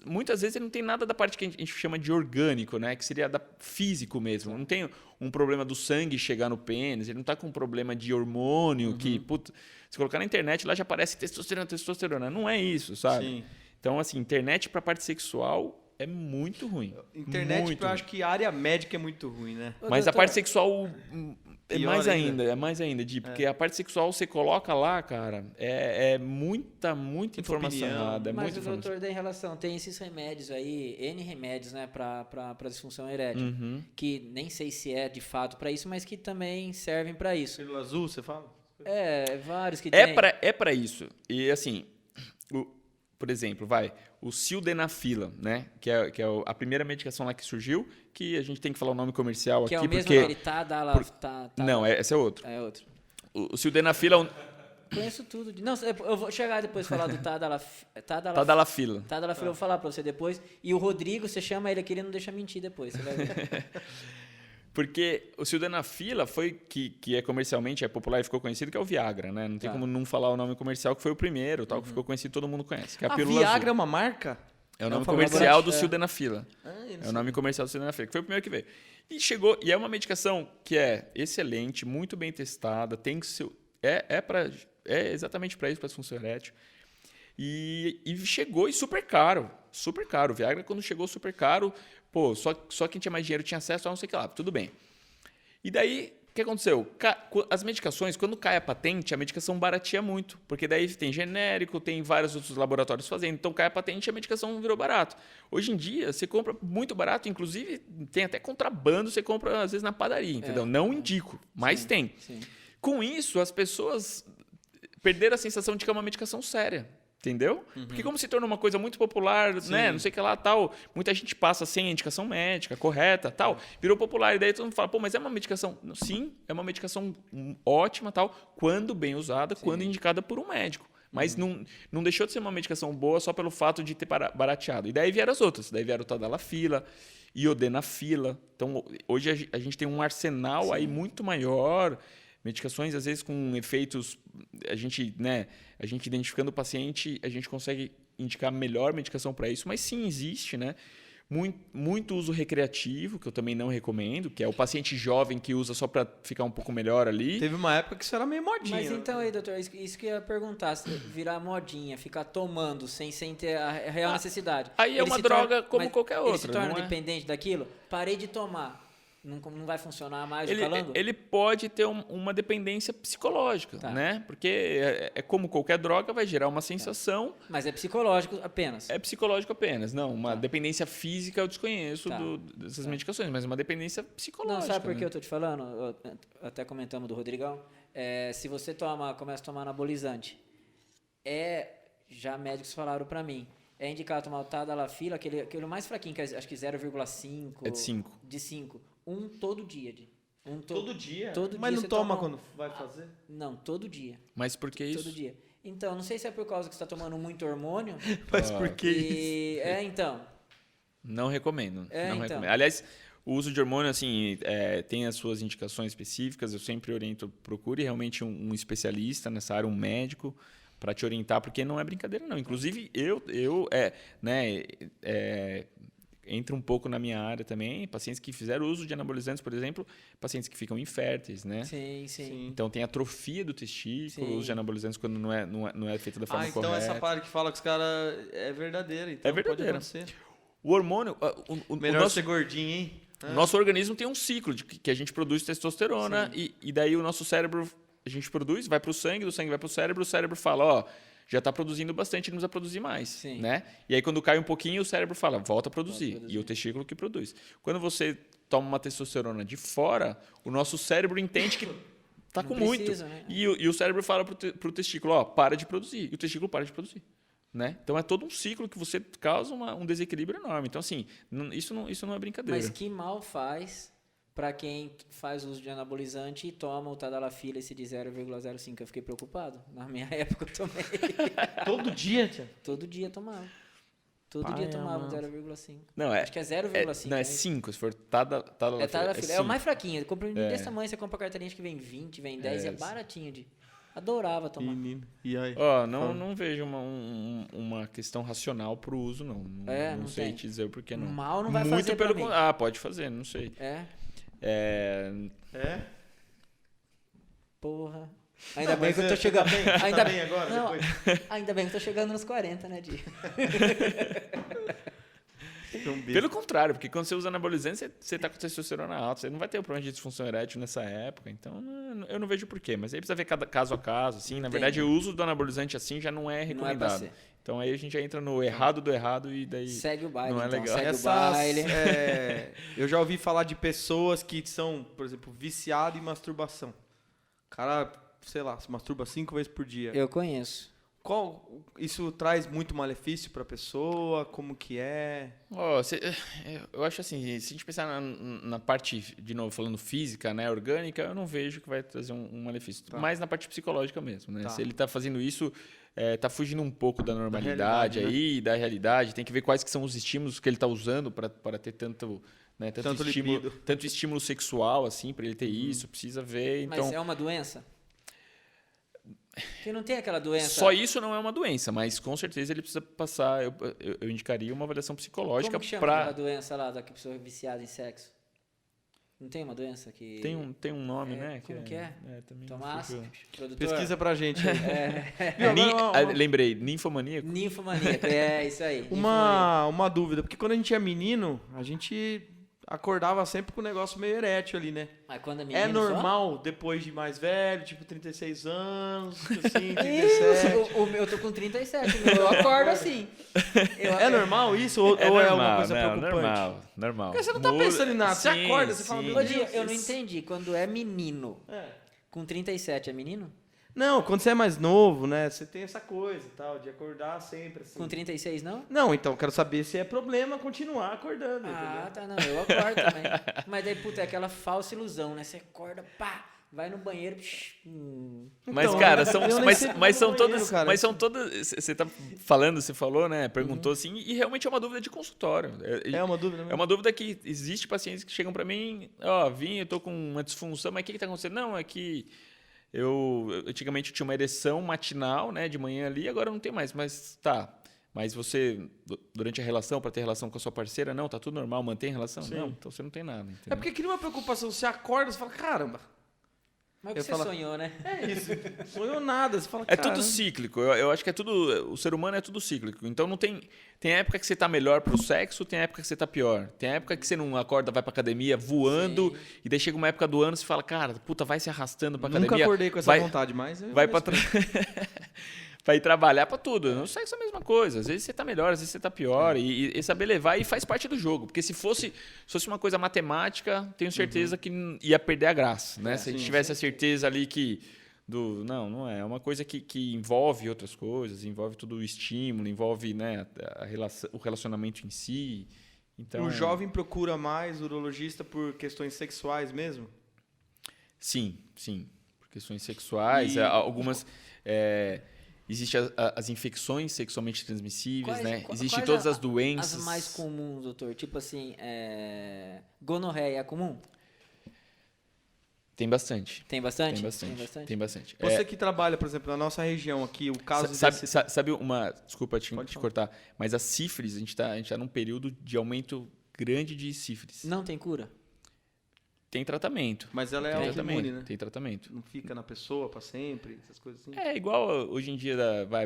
Muitas vezes, ele não tem nada da parte que a gente chama de orgânico, né? Que seria da físico mesmo. Não tem um problema do sangue chegar no pênis, ele não está com um problema de hormônio, que, puta, se colocar na internet, lá já aparece testosterona. Não é isso, sabe? Sim. Então, assim, internet para a parte sexual é muito ruim. Internet, muito eu acho que a área médica é muito ruim, né? Mas a parte sexual é Pior mais ainda, porque a parte sexual você coloca lá, cara, é muita informação opinião. errada. Mas o informação. doutor, em relação, tem esses remédios aí, N remédios, né, para disfunção erétil, que nem sei se é de fato para isso, mas que também servem para isso. Pílula azul, você fala? Vários que tem. É para isso. E assim, por exemplo, o sildenafila, né, que é a primeira medicação lá que surgiu, que a gente tem que falar o nome comercial que aqui, é o mesmo porque... aquele Não, esse é outro. É outro. O sildenafila... Conheço tudo. Não, eu vou chegar depois falar do Tadalafila. Tadalafila, eu vou falar para você depois. E o Rodrigo, você chama ele aqui, ele não deixa mentir depois, você vai ver. Porque o sildenafila foi que é comercialmente popular e ficou conhecido, que é o Viagra, né? Não tem como não falar o nome comercial, que foi o primeiro, tal, que ficou conhecido, todo mundo conhece. Que é a pílula Viagra azul. é uma marca? É o nome famoso comercial do brand, sildenafila. É o nome comercial do sildenafila, que foi o primeiro que veio. E chegou, e é uma medicação que é excelente, muito bem testada, tem que ser, é exatamente para isso, para disfunção erétil. E chegou e super caro. Super caro. O Viagra, quando chegou, super caro. Pô, só quem tinha mais dinheiro tinha acesso a não sei o que lá. Tudo bem. E daí, o que aconteceu? As medicações, quando cai a patente, a medicação barateia muito. Porque daí tem genérico, tem vários outros laboratórios fazendo. Então, cai a patente e a medicação virou barato. Hoje em dia, você compra muito barato. Inclusive, tem até contrabando. Você compra, às vezes, na padaria, entendeu? Não indico, mas tem. Sim. Com isso, as pessoas perderam a sensação de que é uma medicação séria. Entendeu? Porque como se tornou uma coisa muito popular, né? Não sei o que lá, tal. Muita gente passa sem a indicação médica correta, tal. Virou popular. E daí todo mundo fala, pô, mas é uma medicação... Sim, é uma medicação ótima, tal, quando bem usada, quando indicada por um médico. Mas não deixou de ser uma medicação boa só pelo fato de ter barateado. E daí vieram as outras. Daí vieram o tadalafila, iodenafila. Então, hoje a gente tem um arsenal aí muito maior... Medicações, às vezes, com efeitos... A gente identificando o paciente, a gente consegue indicar a melhor medicação para isso, mas sim, existe, né? Muito uso recreativo, que eu também não recomendo, que é o paciente jovem que usa só para ficar um pouco melhor ali. Teve uma época que isso era meio modinha. Mas então aí, doutor, isso que eu ia perguntar, se virar modinha, ficar tomando sem ter a real necessidade. Aí é uma droga como qualquer outra. Ele se torna não dependente daquilo? Parei de tomar. Não vai funcionar mais o calango? Ele pode ter uma dependência psicológica, né? Porque é como qualquer droga, vai gerar uma sensação... Mas é psicológico apenas? É psicológico apenas. Não, uma dependência física eu desconheço dessas medicações, mas uma dependência psicológica. Não, sabe por que né? eu tô te falando? Até comentamos do Rodrigão. Se você começa a tomar anabolizante, já médicos falaram para mim, é indicado tomar o tadalafila, aquele mais fraquinho, que acho que 0,5. É de 5. De 5. Todo dia. Todo dia? Todo Mas dia não toma quando vai fazer? Não, todo dia. Mas por que isso? Todo dia. Então, não sei se é por causa que você está tomando muito hormônio. Mas por que isso? Então. Não recomendo. Então. Recomendo. Aliás, o uso de hormônio, assim, tem as suas indicações específicas. Eu sempre oriento, procure realmente um especialista nessa área, um médico, para te orientar, porque não é brincadeira, não. Inclusive, entra um pouco na minha área também, pacientes que fizeram uso de anabolizantes, por exemplo, pacientes que ficam inférteis, né? Sim. Então tem atrofia do testículo, o uso de anabolizantes quando não é feito da forma então correta. essa parte que fala que os caras é verdadeira, então É verdadeira. pode acontecer. O hormônio... Melhor ser gordinho, hein? O nosso organismo tem um ciclo que a gente produz testosterona e daí o nosso cérebro, a gente produz, vai para o sangue, do sangue vai para o cérebro fala, já está produzindo bastante, não precisa produzir mais. Né? E aí, quando cai um pouquinho, o cérebro fala, volta a produzir. E o testículo que produz. Quando você toma uma testosterona de fora, o nosso cérebro entende que está com muito. Né? E o cérebro fala para o testículo, para de produzir. E o testículo para de produzir. Né? Então, é todo um ciclo que você causa um desequilíbrio enorme. Então, assim, isso não é brincadeira. Mas que mal faz para quem faz uso de anabolizante e toma o tadalafila esse de 0,05. Eu fiquei preocupado. Na minha época eu tomei. Todo dia, tia? Todo dia tomava. Todo dia tomava 0,5. Não, acho que é 0,5. Não, é 5, se for tadalafila. É tadalafila. É o mais fraquinho. Compra desse tamanho, você compra carteirinha, acho que vem 20, vem 10, é baratinho. Adorava tomar. Menino. E aí? Não vejo uma questão racional pro uso, não. Não sei tem. te dizer o porquê, não. Mal não vai Muito fazer pelo pra mim. Pode fazer, não sei. É? Porra. Ainda bem que eu tô chegando. Ainda bem agora? Não, Depois? ainda bem que eu tô chegando nos 40, né, Di? Pelo contrário, porque quando você usa anabolizante, você tá com testosterona alta, você não vai ter o problema de disfunção erétil nessa época, então eu não vejo porquê. Mas aí precisa ver caso a caso, assim. Na verdade, o uso do anabolizante assim já não é recomendado. Então aí a gente já entra no errado do errado e daí segue o baile, não é então, legal. segue o baile. Eu já ouvi falar de pessoas que são, por exemplo, viciadas em masturbação. O cara, sei lá, se masturba 5 vezes por dia. Eu conheço. Isso traz muito malefício para a pessoa? Como que é? Eu acho assim, se a gente pensar na parte, de novo, falando física, né, orgânica, eu não vejo que vai trazer um malefício. Mais na parte psicológica mesmo, né? Se ele está fazendo isso, está fugindo um pouco da normalidade aí, da realidade. Tem que ver quais que são os estímulos que ele está usando para ter tanto estímulo sexual, assim, para ele ter isso. Precisa ver. Então, mas é uma doença? Porque não tem aquela doença... Só isso não é uma doença, mas com certeza ele precisa passar... Eu indicaria uma avaliação psicológica para... Como que chama a doença lá da pessoa viciada em sexo? Não tem uma doença que... Tem um nome, né? Como que é? Tomás, produtor? Pesquisa pra gente. Lembrei, ninfomaníaco. Ninfomaníaco, isso aí. Uma dúvida, porque quando a gente é menino, a gente acordava sempre com o negócio meio erétil ali, né? Mas quando é menino É normal, depois de mais velho, tipo 36 anos, assim, 37? Eu tô com 37, eu acordo assim. É normal isso ou é uma coisa preocupante? Normal. Porque você não tá pensando em nada, você acorda, você fala, meu Deus. Eu não entendi, quando é menino, com 37 é menino? Não, quando você é mais novo, né? Você tem essa coisa e tal, de acordar sempre assim. Com 36, não? Não, então, quero saber se é problema continuar acordando, Ah, entendeu? tá, não. Eu acordo também. Mas daí, puta, é aquela falsa ilusão, né? Você acorda, pá, vai no banheiro. Mas, Então, cara, eu nem sei mas como são no todas. banheiro, cara. Mas são todas. Você tá falando, você falou, né? Perguntou assim, e realmente é uma dúvida de consultório. É uma dúvida mesmo? É uma dúvida que existe pacientes que chegam para mim, eu tô com uma disfunção, mas o que está acontecendo? Não, é que antigamente eu tinha uma ereção matinal, né, de manhã ali, agora eu não tenho mais, mas tá. Mas você, durante a relação, para ter relação com a sua parceira, não, tá tudo normal, mantém relação? Sim. Não, então você não tem nada. Entendeu? É porque cria uma preocupação. Você acorda, você fala, caramba, Mas o que Eu você falo- sonhou, né? é isso. Sonhou nada. Você fala, É caramba. tudo cíclico. Eu acho que é tudo. O ser humano é tudo cíclico. Então não tem. Tem época que você tá melhor pro sexo, tem época que você tá pior. Tem época que você não acorda, vai pra academia voando, Sim. e daí chega uma época do ano e você fala, cara, puta, vai se arrastando pra Nunca academia. acordei com essa vai, vontade, mas... eu Vai pra, respeito. pra ir trabalhar pra tudo. No sexo é a mesma coisa. Às vezes você tá melhor, às vezes você tá pior. E saber levar e faz parte do jogo. Porque se fosse uma coisa matemática, tenho certeza que ia perder a graça. Né? Se a gente Sim, tivesse a certeza ali que. Não é. É uma coisa que envolve outras coisas, envolve todo o estímulo, envolve, né, o relacionamento em si. Então, O jovem procura mais urologista por questões sexuais mesmo? Sim. Por questões sexuais, algumas. Existem as infecções sexualmente transmissíveis, né? Existem todas as doenças. As mais comuns, doutor. Tipo assim, gonorreia é comum? Tem bastante. Tem bastante? Tem bastante. Você que trabalha, por exemplo, na nossa região aqui, o caso Sabe uma. Desculpa te Pode falar. cortar, mas a sífilis, a gente tá num período de aumento grande de sífilis. Não tem cura? Tem tratamento. Mas ela é Tem autoimune, tratamento. né? Tem tratamento. Não fica na pessoa pra sempre, essas coisas assim. É igual hoje em dia,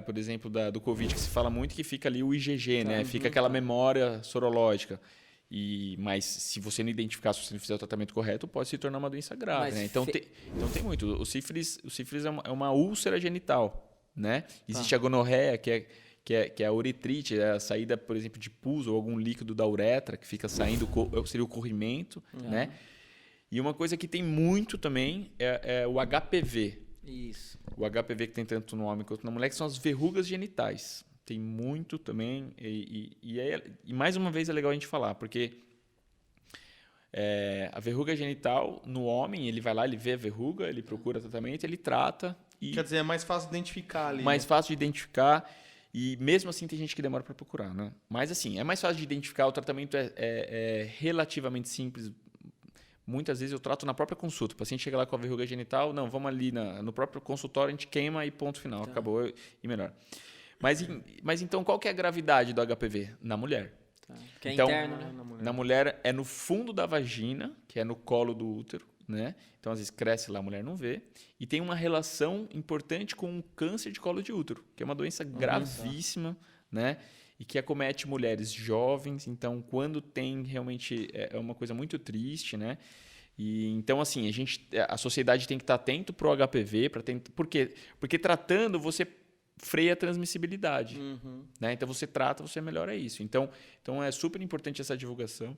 por exemplo, do Covid, que se fala muito que fica ali o IgG, né? Fica aquela memória sorológica. Mas se você não identificar, se você não fizer o tratamento correto, pode se tornar uma doença grave, Mas né? Então tem muito. O sífilis é uma úlcera genital, né? Existe a gonorreia, que é a uretrite, é a saída, por exemplo, de pus ou algum líquido da uretra que fica saindo, seria o corrimento, né? E uma coisa que tem muito também é o HPV. Isso. O HPV que tem tanto no homem quanto na mulher, que são as verrugas genitais. Tem muito também. E mais uma vez é legal a gente falar, porque a verruga genital no homem, ele vai lá, ele vê a verruga, ele procura tratamento, ele trata. E Quer dizer, é mais fácil identificar ali. mais né? fácil de identificar. E mesmo assim tem gente que demora para procurar, né? Mas assim, é mais fácil de identificar, o tratamento é relativamente simples. Muitas vezes eu trato na própria consulta. O paciente chega lá com a verruga genital, não, vamos ali no próprio consultório, a gente queima e ponto final, acabou e melhor. Mas então qual que é a gravidade do HPV? Na mulher. Tá. Que é Então, interno, né? Na mulher é no fundo da vagina, que é no colo do útero, né? Então às vezes cresce lá, a mulher não vê. E tem uma relação importante com o câncer de colo de útero, que é uma doença gravíssima, né? E que acomete mulheres jovens. Então, quando tem, realmente é uma coisa muito triste, né? E então, assim, a sociedade tem que estar atento pro HPV, por quê? Porque tratando você freia a transmissibilidade, né? Então você trata, você melhora isso. Então é super importante essa divulgação.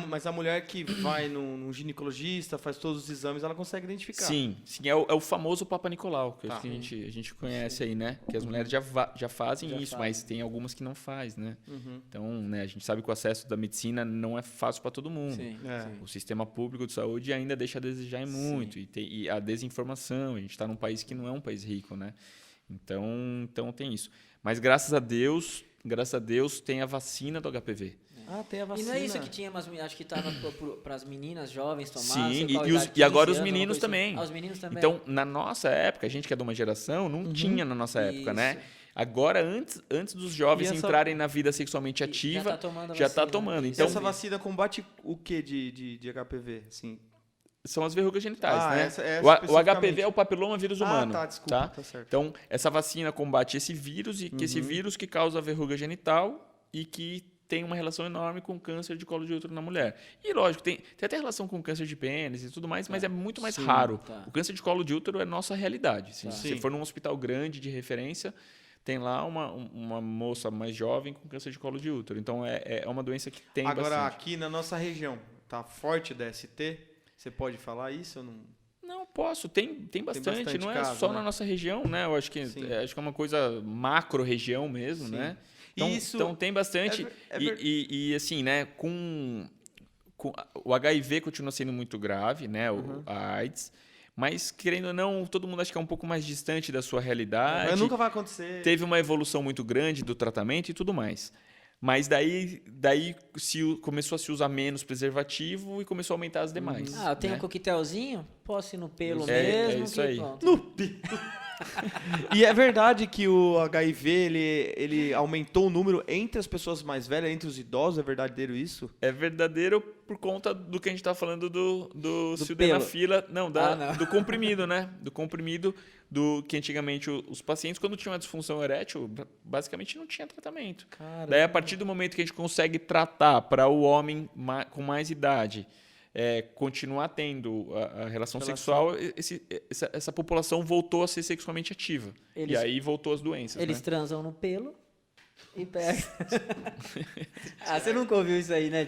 Mas a mulher que vai num ginecologista, faz todos os exames, ela consegue identificar. Sim, é o famoso Papa Nicolau, que, Tá. que a gente conhece aí, né? Que as mulheres já fazem isso, mas tem algumas que não faz, né? Então, né, a gente sabe que o acesso da medicina não é fácil para todo mundo. Sim, É. sim. O sistema público de saúde ainda deixa a desejar muito. E a desinformação, a gente está num país que não é um país rico, né? Então tem isso. Mas graças a Deus, tem a vacina do HPV. Ah, tem a E vacina. não é isso que tinha, mas acho que estava para as meninas jovens tomar. Sim, não sei qual e idade, agora 15 os anos, meninos uma coisa também. assim. Ah, os meninos também. Então, na nossa época, a gente que é de uma geração, não tinha na nossa época, né? Isso. Agora, antes dos jovens E essa- entrarem na vida sexualmente E ativa, já tá tomando a já está vacina. tomando. E Então, essa vacina combate o que de HPV? Assim, são as verrugas genitais, Ah, né? essa O especificamente. HPV é o papiloma vírus humano. tá, desculpa, tá certo. Então, essa vacina combate esse vírus, e que esse vírus que causa a verruga genital e que tem uma relação enorme com câncer de colo de útero na mulher. E, lógico, tem até relação com câncer de pênis e tudo mais, mas é muito mais raro. tá. O câncer de colo de útero é nossa realidade. Se você Sim. for num hospital grande de referência, tem lá uma moça mais jovem com câncer de colo de útero. Então, é uma doença que tem Agora, bastante. aqui na nossa região, tá forte o DST? Você pode falar isso ou não? Não, Posso, tem bastante, bastante não é caso, só né? na nossa região, né? Eu acho que é uma coisa macro-região mesmo, Sim. né? Isso Então tem bastante. E assim, né, o HIV continua sendo muito grave, né? A AIDS. Mas, querendo ou não, todo mundo acha que é um pouco mais distante da sua realidade. Mas nunca vai acontecer. Teve uma evolução muito grande do tratamento e tudo mais. Mas daí começou a se usar menos preservativo e começou a aumentar as demais. Eu tenho né? um coquetelzinho, posso ir no pelo É mesmo. isso que aí. pronto. No pelo. E é verdade que o HIV ele aumentou o número entre as pessoas mais velhas, entre os idosos, é verdadeiro isso? É verdadeiro por conta do que a gente está falando do sildenafila. Não, do comprimido, né? Do comprimido que antigamente os pacientes, quando tinham uma disfunção erétil, basicamente não tinha tratamento. Caramba. Daí, a partir do momento que a gente consegue tratar para o homem com mais idade continuar tendo a relação sexual, essa população voltou a ser sexualmente ativa. E aí voltou as doenças. Eles né? transam no pelo e pegam. Você nunca ouviu isso aí, né?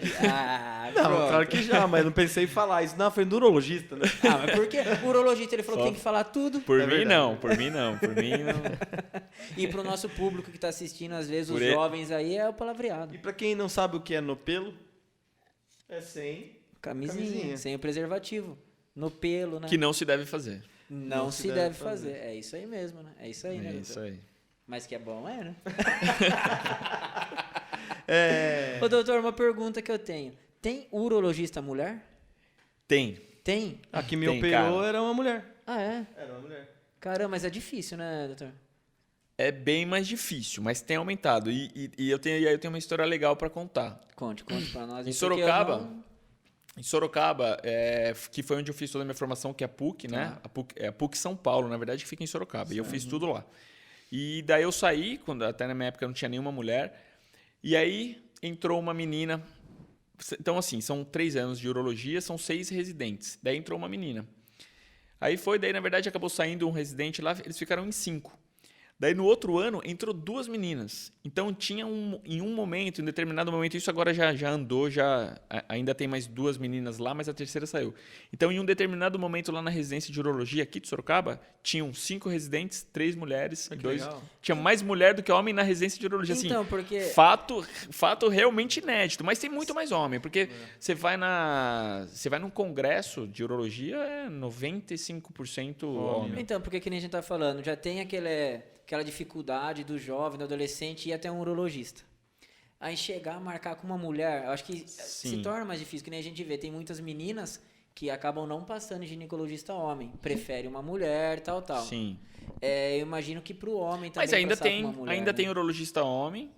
Não, pronto. claro que já, mas não pensei em falar isso. Não, foi no urologista, né? Mas por quê? O urologista ele falou que tem que falar tudo. Por mim verdade. não, por mim não. E pro nosso público que tá assistindo, às vezes, Por os ele- jovens aí, é o palavreado. E pra quem não sabe o que é no pelo, é sem Camisinha, sem o preservativo. No pelo, né? Que não se deve fazer. Não se deve fazer. É isso aí mesmo, né? É isso aí, né? É doutor? isso aí. Mas que é bom, né? É... Ô, doutor, uma pergunta que eu tenho. Tem urologista mulher? Tem. Tem? A que me Tem, operou cara. era uma mulher. Ah, é? Era uma mulher. Caramba, mas é difícil, né, doutor? É bem mais difícil, mas tem aumentado. E eu tenho uma história legal para contar. Conte pra nós. Em aí, porque Sorocaba, eu não- Em Sorocaba, que foi onde eu fiz toda a minha formação, que é a PUC, né? A PUC São Paulo, na verdade, que fica em Sorocaba. E eu fiz tudo lá. E daí eu saí, até na minha época não tinha nenhuma mulher. E aí entrou uma menina. Então, assim, são 3 anos de urologia, são 6 residentes. Daí entrou uma menina. Daí na verdade acabou saindo um residente lá, eles ficaram em 5. Daí no outro ano entrou 2 meninas. Então tinha em determinado momento, isso agora já andou, ainda tem mais 2 meninas lá, mas a terceira saiu. Então em um determinado momento lá na residência de urologia aqui de Sorocaba, tinham 5 residentes, 3 mulheres, Que 2. legal. Tinha mais mulher do que homem na residência de urologia. Então, assim, porque... fato realmente inédito, mas tem muito mais homem, porque você vai num congresso de urologia, é 95% homem. Então, porque que nem a gente tá falando, já tem aquela dificuldade do jovem, do adolescente ir até um urologista. Aí chegar, marcar com uma mulher, eu acho que se Sim. torna mais difícil, que nem a gente vê, tem muitas meninas que acabam não passando em ginecologista homem, prefere uma mulher, tal. Sim. Eu imagino que pro homem também Mas ainda passar com uma mulher, ainda né? tem urologista homem,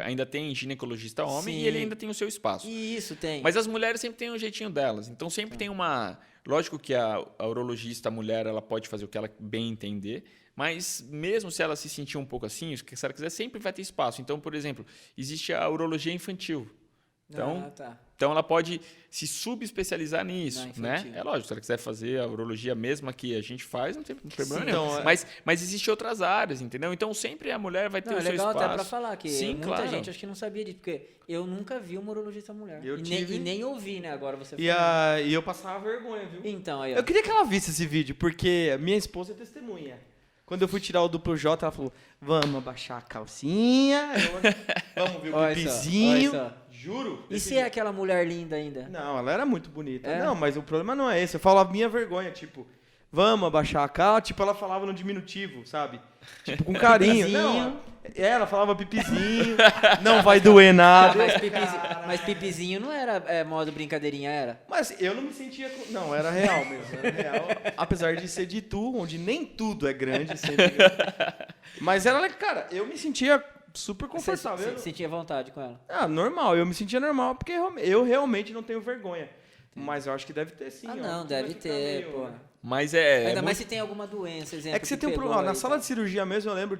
ainda tem ginecologista homem Sim. e ele ainda tem o seu espaço. Isso, tem. Mas as mulheres sempre têm um jeitinho delas. Então sempre tem uma... Lógico que a urologista, a mulher, ela pode fazer o que ela bem entender, mas mesmo se ela se sentir um pouco assim, se ela quiser, sempre vai ter espaço. Então, por exemplo, existe a urologia infantil. Então, tá. então ela pode se subespecializar nisso, Na né? infantil. É lógico, se ela quiser fazer a urologia mesma que a gente faz, não tem problema Sim, nenhum. então, Mas existem outras áreas, entendeu? Então sempre a mulher vai ter Não, o é seu legal espaço. até pra falar que Sim, muita claro. gente acho que não sabia disso, porque eu nunca vi uma urologista mulher. Eu e tive. nem ouvi, né? Agora você E eu passava vergonha, viu? Então, aí, ó. Eu queria que ela visse esse vídeo, porque minha esposa é testemunha. Quando eu fui tirar o duplo J, ela falou: vamos abaixar a calcinha, vamos ver o Olha só, pipizinho. olha só. Juro. E se é aquela mulher linda ainda? Não, ela era muito bonita. É? Não, mas o problema não é esse. Eu falo a minha vergonha, tipo, vamos abaixar a calça. Tipo, ela falava no diminutivo, sabe? Tipo, com carinho. Pipizinho. Não, ela falava pipizinho, não vai doer nada. Mas pipizinho não era modo brincadeirinha, era? Mas eu não me sentia... Não, era real mesmo. Era real. Apesar de ser de Itu, onde nem tudo é grande. Sempre... Mas era, cara, eu me sentia super confortável. Você sentia vontade com ela? Normal. Eu me sentia normal, porque eu realmente não tenho vergonha. Mas eu acho que deve ter sim. Ah, ó. não, Vai deve ficar ter, meio- pô. Mas Ainda mais se tem alguma doença, exemplo. É que você tem um pegou problema. Na aí, sala tá? de cirurgia mesmo, eu lembro,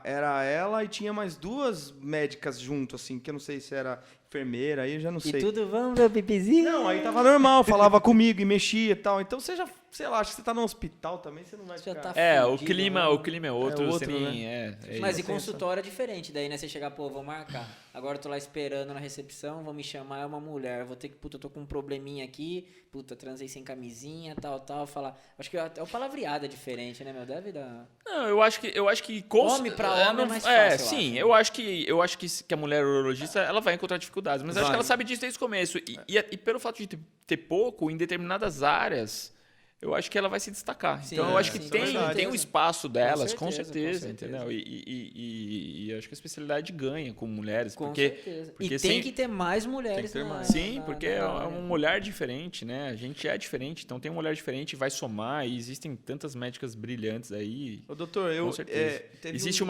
era ela e tinha mais 2 médicas junto, assim, que eu não sei se era enfermeira, aí eu já não sei. E tudo, vamos ver o pipizinho? Não, aí tava normal, falava comigo e mexia e tal. Então você já, sei lá, acho que você tá no hospital também, você não vai Já ficar... tá o fudido, clima, né? o clima é outro, É você outro, nem é Mas isso. e consultório é diferente, daí, né? Você chegar, pô, vou marcar. Agora eu tô lá esperando na recepção, vão me chamar, é uma mulher. Vou ter que, puta, eu tô com um probleminha aqui, puta, transei sem camisinha, tal. Falar, falar. Acho que até o palavreado é diferente, né, meu? Deve dar... Não, eu acho que Homem pra homem é mais fácil, sim, eu acho. eu acho que a mulher urologista, ela vai encontrar dificuldades, mas eu acho que ela sabe disso desde o começo. E pelo fato de ter pouco, em determinadas áreas, eu acho que ela vai se destacar. Sim, então eu acho que sim, tem um espaço delas, com certeza, certeza, entendeu? E eu acho que a especialidade ganha com mulheres, Com porque certeza. porque E tem que ter mais mulheres. Tem que ter mais. sim, porque é um olhar diferente, né? A gente é diferente, então tem um olhar diferente, vai somar, e existem tantas médicas brilhantes aí. Ô, doutor, Com certeza. teve Existe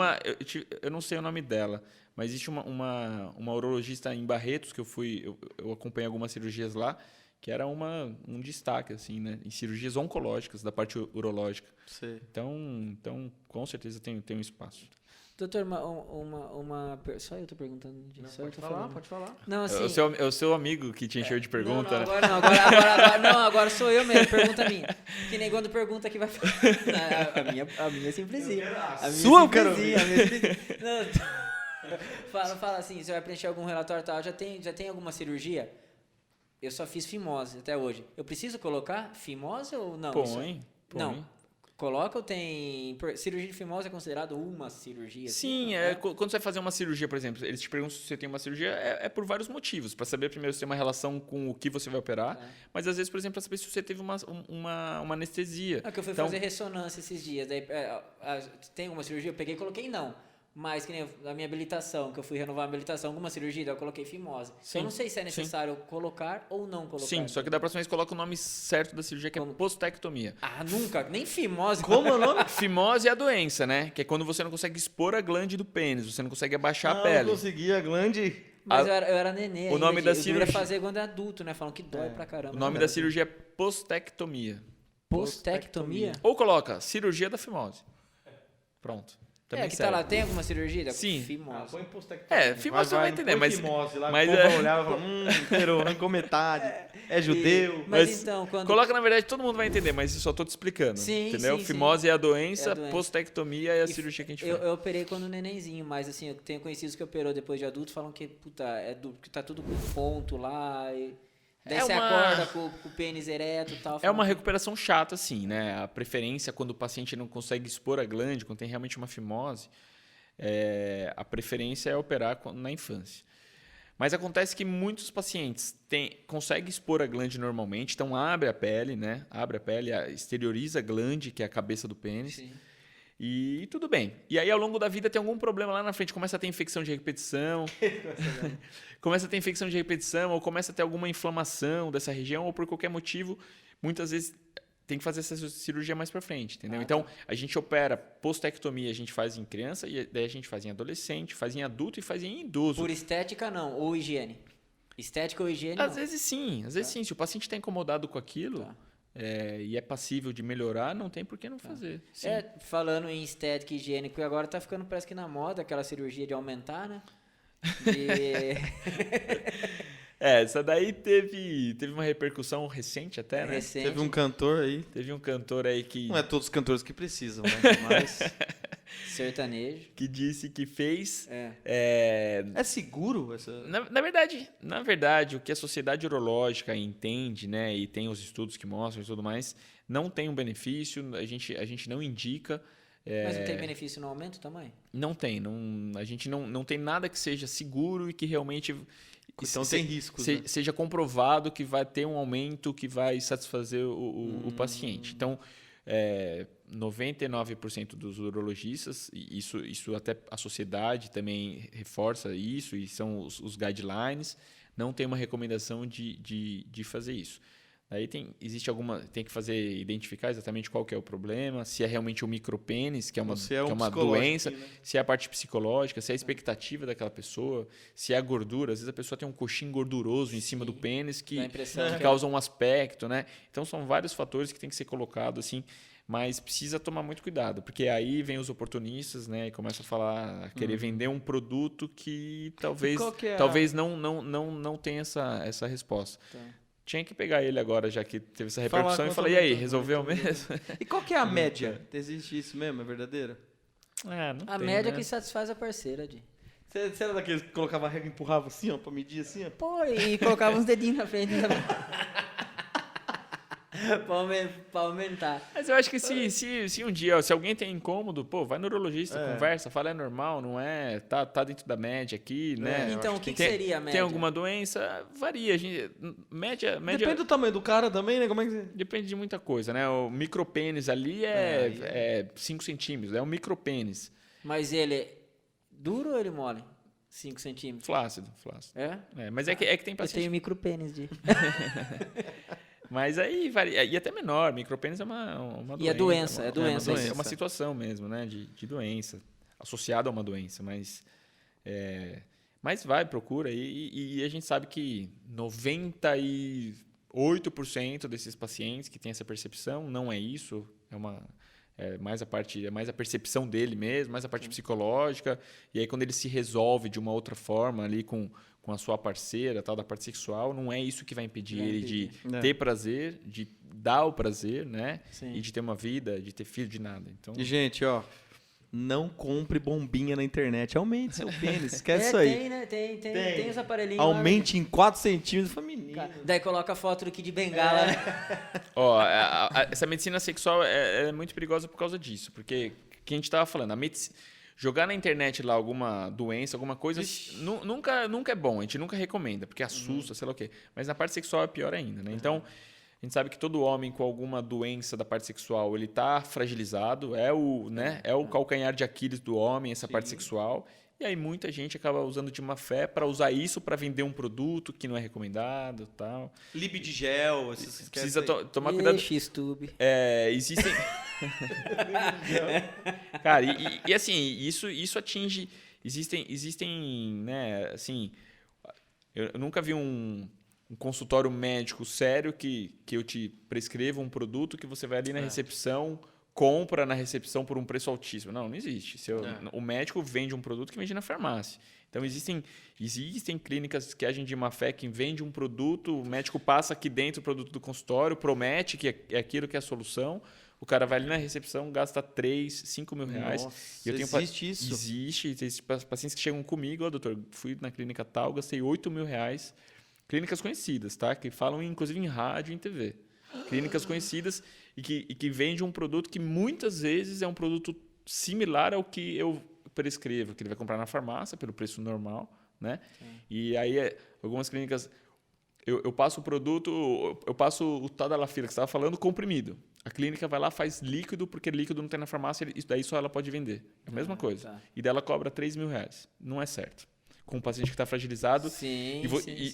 eu não sei o nome dela, mas existe uma urologista em Barretos que eu acompanhei algumas cirurgias lá, que era um destaque, assim, né? Em cirurgias oncológicas, da parte urológica. Sei. Então com certeza tem um espaço. Doutor, só eu tô perguntando. Só eu tô falando. Pode falar. Não, assim... É o seu amigo que te encheu de pergunta, não, né? agora sou eu mesmo, pergunta minha. Que nem quando pergunta que vai falar. A minha é simplesinha. Sua, eu quero simplesinha, a minha é simplesinha. Fala assim, você vai preencher algum relatório e tal, já tem alguma cirurgia? Eu só fiz fimose até hoje. Eu preciso colocar fimose ou não? Põe. Não. Coloca ou tem... Cirurgia de fimose é considerado uma cirurgia? Sim, quando você vai fazer uma cirurgia, por exemplo, eles te perguntam se você tem uma cirurgia, é por vários motivos. Para saber primeiro se tem uma relação com o que você vai operar, mas às vezes, por exemplo, para saber se você teve uma anestesia. É que eu fui fazer ressonância esses dias. Daí, tem alguma cirurgia? Eu peguei e coloquei não. Mas que nem a minha habilitação, que eu fui renovar a habilitação, alguma cirurgia, daí eu coloquei fimose. Sim, eu não sei se é necessário colocar ou não colocar. Sim, só que da próxima vez coloca o nome certo da cirurgia, que é postectomia. Ah, nunca, nem fimose. Como é o nome? Fimose é a doença, né? Que é quando você não consegue expor a glande do pênis, você não consegue abaixar a pele. Não consegui, a glande... Mas eu era neném. O nome da cirurgia... Eu ia fazer quando é adulto, né? Falam que dói pra caramba. O nome da cirurgia é postectomia. Postectomia? Ou coloca cirurgia da fimose. Pronto. Também Que serve. tá lá, tem alguma cirurgia? Sim. Fimose. Põe postectomia. Fimose você vai entender, mas... Fimose lá, mas o povo vai olhar e vai falar, inteiro, arrancou metade, é judeu. Mas então, quando... Coloca, na verdade, todo mundo vai entender, mas eu só tô te explicando. Sim, entendeu? sim, Fimose sim. é a doença, É a doença. postectomia é a cirurgia que a gente faz. Eu operei quando nenenzinho, mas assim, eu tenho conhecidos que operou depois de adulto, falam que, puta, que tá tudo com ponto lá, e daí você acorda com o pênis ereto e tal. É uma recuperação chata, assim, né? A preferência, quando o paciente não consegue expor a glande, quando tem realmente uma fimose, a preferência é operar na infância. Mas acontece que muitos pacientes conseguem expor a glande normalmente, então abre a pele, né? Abre a pele, exterioriza a glande, que é a cabeça do pênis. Sim. E tudo bem. E aí, ao longo da vida, tem algum problema lá na frente. Começa a ter infecção de repetição. Começa a ter infecção de repetição, ou começa a ter alguma inflamação dessa região, ou por qualquer motivo, muitas vezes tem que fazer essa cirurgia mais para frente, entendeu? Então, a gente opera postectomia, a gente faz em criança, e daí a gente faz em adolescente, faz em adulto e faz em idoso. Por estética, não. Ou higiene. Estética ou higiene, Às vezes sim. Se o paciente está incomodado com aquilo... e é passível de melhorar, não tem por que não fazer. Sim. Falando em estética e higiene, porque agora tá ficando parece que na moda aquela cirurgia de aumentar, né? Essa daí teve uma repercussão recente até, né? Teve um cantor aí. Teve um cantor aí que... Não é todos os cantores que precisam, né? Mas... sertanejo. Que disse que fez... É seguro essa... Na verdade, o que a sociedade urológica entende, né? E tem os estudos que mostram e tudo mais, não tem um benefício, a gente não indica... Mas não tem benefício no aumento também? Não tem. A gente não tem nada que seja seguro e que realmente... Então tem riscos, né? Seja comprovado que vai ter um aumento que vai satisfazer o paciente. Então, 99% dos urologistas, e isso até a sociedade também reforça isso, e são os guidelines, não tem uma recomendação de fazer isso. Aí tem que identificar exatamente qual que é o problema, se é realmente o micropênis, que é uma doença, né? Se é a parte psicológica, se é a expectativa daquela pessoa, se é a gordura. Às vezes a pessoa tem um coxim gorduroso em cima do pênis que causa um aspecto, né? Então são vários fatores que tem que ser colocado assim, mas precisa tomar muito cuidado, porque aí vem os oportunistas, né, e começam a querer vender um produto que talvez não tenha essa resposta. Tá. Tinha que pegar ele agora, já que teve essa repercussão, e falei, e aí, resolveu mesmo? E qual que é a média? Existe isso mesmo? É verdadeiro? A média que satisfaz a parceira, Di. Você era daqueles que colocava a régua e empurrava assim, ó, pra medir assim, ó? Pô, e colocava uns dedinhos na frente. Pra aumentar. Mas eu acho que se um dia, se alguém tem incômodo, pô, vai no urologista, conversa, fala, é normal, não é? Tá dentro da média aqui, né? Então, o que Tem- seria a média? Tem alguma doença? Varia. Média Depende do tamanho do cara também, né? Como é que você... depende de muita coisa, né? O micropênis ali é 5 centímetros, é um micropênis. Mas ele é duro ou ele mole? 5 centímetros. Flácido. É? Mas é que tem Eu paciente. tenho micropênis de... Mas aí varia. E até menor, micropênis é uma doença. E é doença, uma, é doença. É uma situação mesmo, né? De doença. Associada a uma doença, mas vai, procura. E a gente sabe que 98% desses pacientes que têm essa percepção não é isso, é mais a percepção dele mesmo, mais a parte psicológica. E aí quando ele se resolve de uma outra forma ali com a sua parceira, tal, da parte sexual, não é isso que vai impedir ele de ter prazer, de dar o prazer, né? Sim. E de ter uma vida, de ter filho, de nada. Então, E, gente, ó, não compre bombinha na internet. Aumente seu pênis. Esquece isso aí. Tem, né? Tem os aparelhinhos Aumente em 4 centímetros. Família. lá. Daí coloca a foto do Kid Bengala, né? ó, essa medicina sexual é muito perigosa por causa disso, porque que a gente estava falando, jogar na internet lá alguma doença, alguma coisa, nunca é bom, a gente nunca recomenda, porque assusta, sei lá o quê. Mas na parte sexual é pior ainda, né? Então, a gente sabe que todo homem com alguma doença da parte sexual, ele tá fragilizado, é o calcanhar de Aquiles do homem, essa parte sexual. E aí muita gente acaba usando de má fé para usar isso para vender um produto que não é recomendado, tal. Libidigel, esses Precisa tomar cuidado. X-Tube. Existem. Cara, e assim, isso atinge. Existem, né, assim. Eu nunca vi um consultório médico sério que eu te prescreva um produto que você vai ali na recepção, compra na recepção por um preço altíssimo. Não existe. O médico vende um produto que vende na farmácia. Então, existem clínicas que agem de má fé, que vende um produto, o médico passa aqui dentro o produto do consultório, promete que é aquilo que é a solução, o cara vai ali na recepção, gasta 3, 5 mil reais. Nossa, E eu tenho existe isso? Existe. Existem pacientes que chegam comigo, doutor, fui na clínica tal, gastei 8 mil reais. Clínicas conhecidas, tá? Que falam, inclusive, em rádio e em TV. Clínicas conhecidas e que vendem um produto que muitas vezes é um produto similar ao que eu prescrevo, que ele vai comprar na farmácia pelo preço normal, né? E aí, algumas clínicas, eu passo o produto, eu passo o Tadalafila que você estava falando, comprimido. A clínica vai lá, faz líquido, porque líquido não tem na farmácia, isso daí só ela pode vender. É a mesma coisa. Tá. E dela cobra 3 mil reais. Não é certo. Com um paciente que está fragilizado. Sim,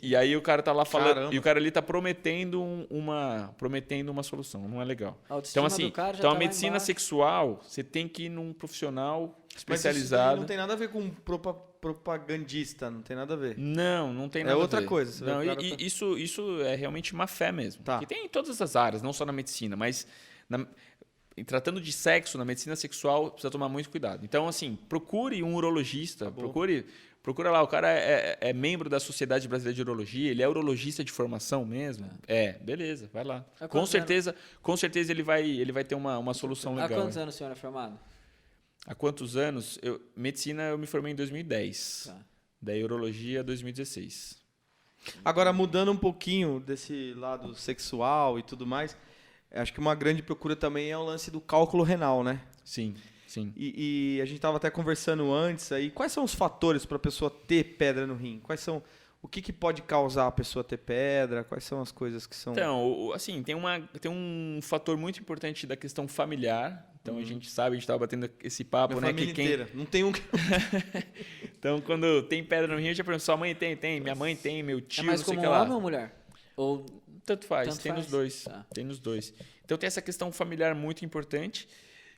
E aí o cara tá lá falando. Caramba. E o cara ali tá prometendo uma solução. Não é legal. A autoestima Então, assim, do cara já então tá a lá medicina embaixo. sexual, você tem que ir num profissional Mas isso especializado. não tem nada a ver com propagandista, não tem nada a ver. Não tem É nada a outra ver. coisa, você Não, vê o cara isso é realmente má fé mesmo. Tá. Que tem em todas as áreas, não só na medicina, mas em tratando de sexo, na medicina sexual, precisa tomar muito cuidado. Então, assim, procure um urologista, procura lá, o cara é membro da Sociedade Brasileira de Urologia, ele é urologista de formação mesmo. Beleza, vai lá. Há Com quantos certeza ele vai ter uma solução Há legal. quantos anos o senhor é formado? Há quantos anos? Medicina eu me formei em 2010. Tá. Daí urologia 2016. Agora, mudando um pouquinho desse lado sexual e tudo mais, acho que uma grande procura também é o lance do cálculo renal, né? Sim. E a gente estava até conversando antes aí, quais são os fatores para a pessoa ter pedra no rim? O que pode causar a pessoa ter pedra? Quais são as coisas que são... Então, assim, tem um fator muito importante da questão familiar. Então, a gente sabe, a gente estava batendo esse papo, Minha né? família inteira. Não tem um que... Então, quando tem pedra no rim, eu já pergunto, sua mãe tem, minha mãe tem, meu tio, É mais não sei o como que lá. homem ou mulher? Ou Tanto faz, Tanto tem faz. nos dois. Tá. Tem nos dois. Então tem essa questão familiar muito importante.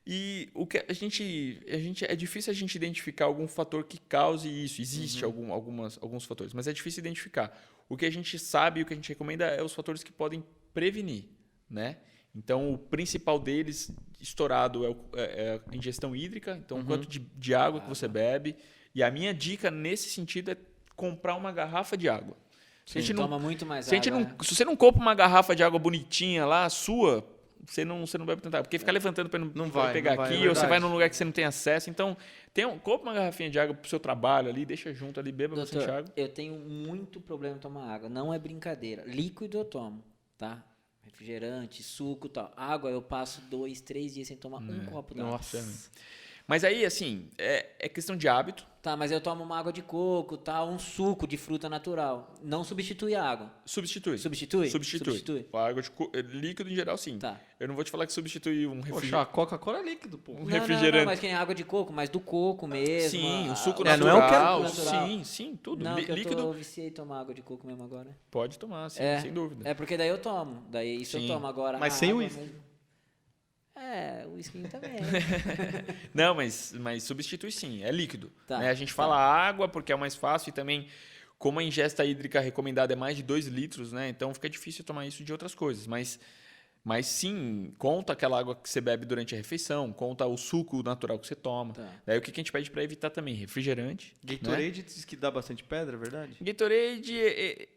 E o que é difícil a gente identificar algum fator que cause isso. Existe alguns fatores, mas é difícil identificar. O que a gente sabe, o que a gente recomenda é os fatores que podem prevenir, né? Então o principal deles, estourado, é a ingestão hídrica. Então quanto de água que você bebe. E a minha dica nesse sentido é comprar uma garrafa de água. Se a gente toma muito mais se, a gente água, não, né? se você não compra uma garrafa de água bonitinha lá, sua, você não bebe tanta água. Porque ficar levantando para Não vai, pegar não vai, aqui, é ou você verdade. vai num lugar que você não tem acesso. Então, compra uma garrafinha de água pro seu trabalho ali, deixa junto ali, beba bastante Doutor, água. eu tenho muito problema em tomar água. Não é brincadeira. Líquido eu tomo, tá? refrigerante, suco e tal. Água eu passo 2, 3 dias sem tomar um copo d'água. Nossa. Mas aí, assim, é questão de hábito. Tá, mas eu tomo uma água de coco, tá? Um suco de fruta natural. Não substitui a água. Substitui. Substitui? Substitui. A água de líquido em geral, sim. Tá. Eu não vou te falar que substitui um Poxa, refrigerante. a Coca-Cola é líquido, pô. Um Não, refrigerante. não, mas que nem água de coco, mas do coco mesmo. Sim, o suco não natural. é o que é natural. Sim, tudo. Não, que eu Líquido viciei em tomar água de coco mesmo agora. pode tomar, sim, sem dúvida. É porque daí eu tomo. Daí isso Sim. eu tomo agora. Mas a sem água uísque. mesmo. O uísque também. Não, mas substitui sim, é líquido. Tá, Né? A gente fala água porque é o mais fácil e também, como a ingesta hídrica recomendada é mais de 2 litros, né? Então fica difícil tomar isso de outras coisas. Mas sim, conta aquela água que você bebe durante a refeição, conta o suco natural que você toma. Tá. Daí o que a gente pede para evitar também? Refrigerante. Gatorade diz que dá bastante pedra, é verdade? Gatorade,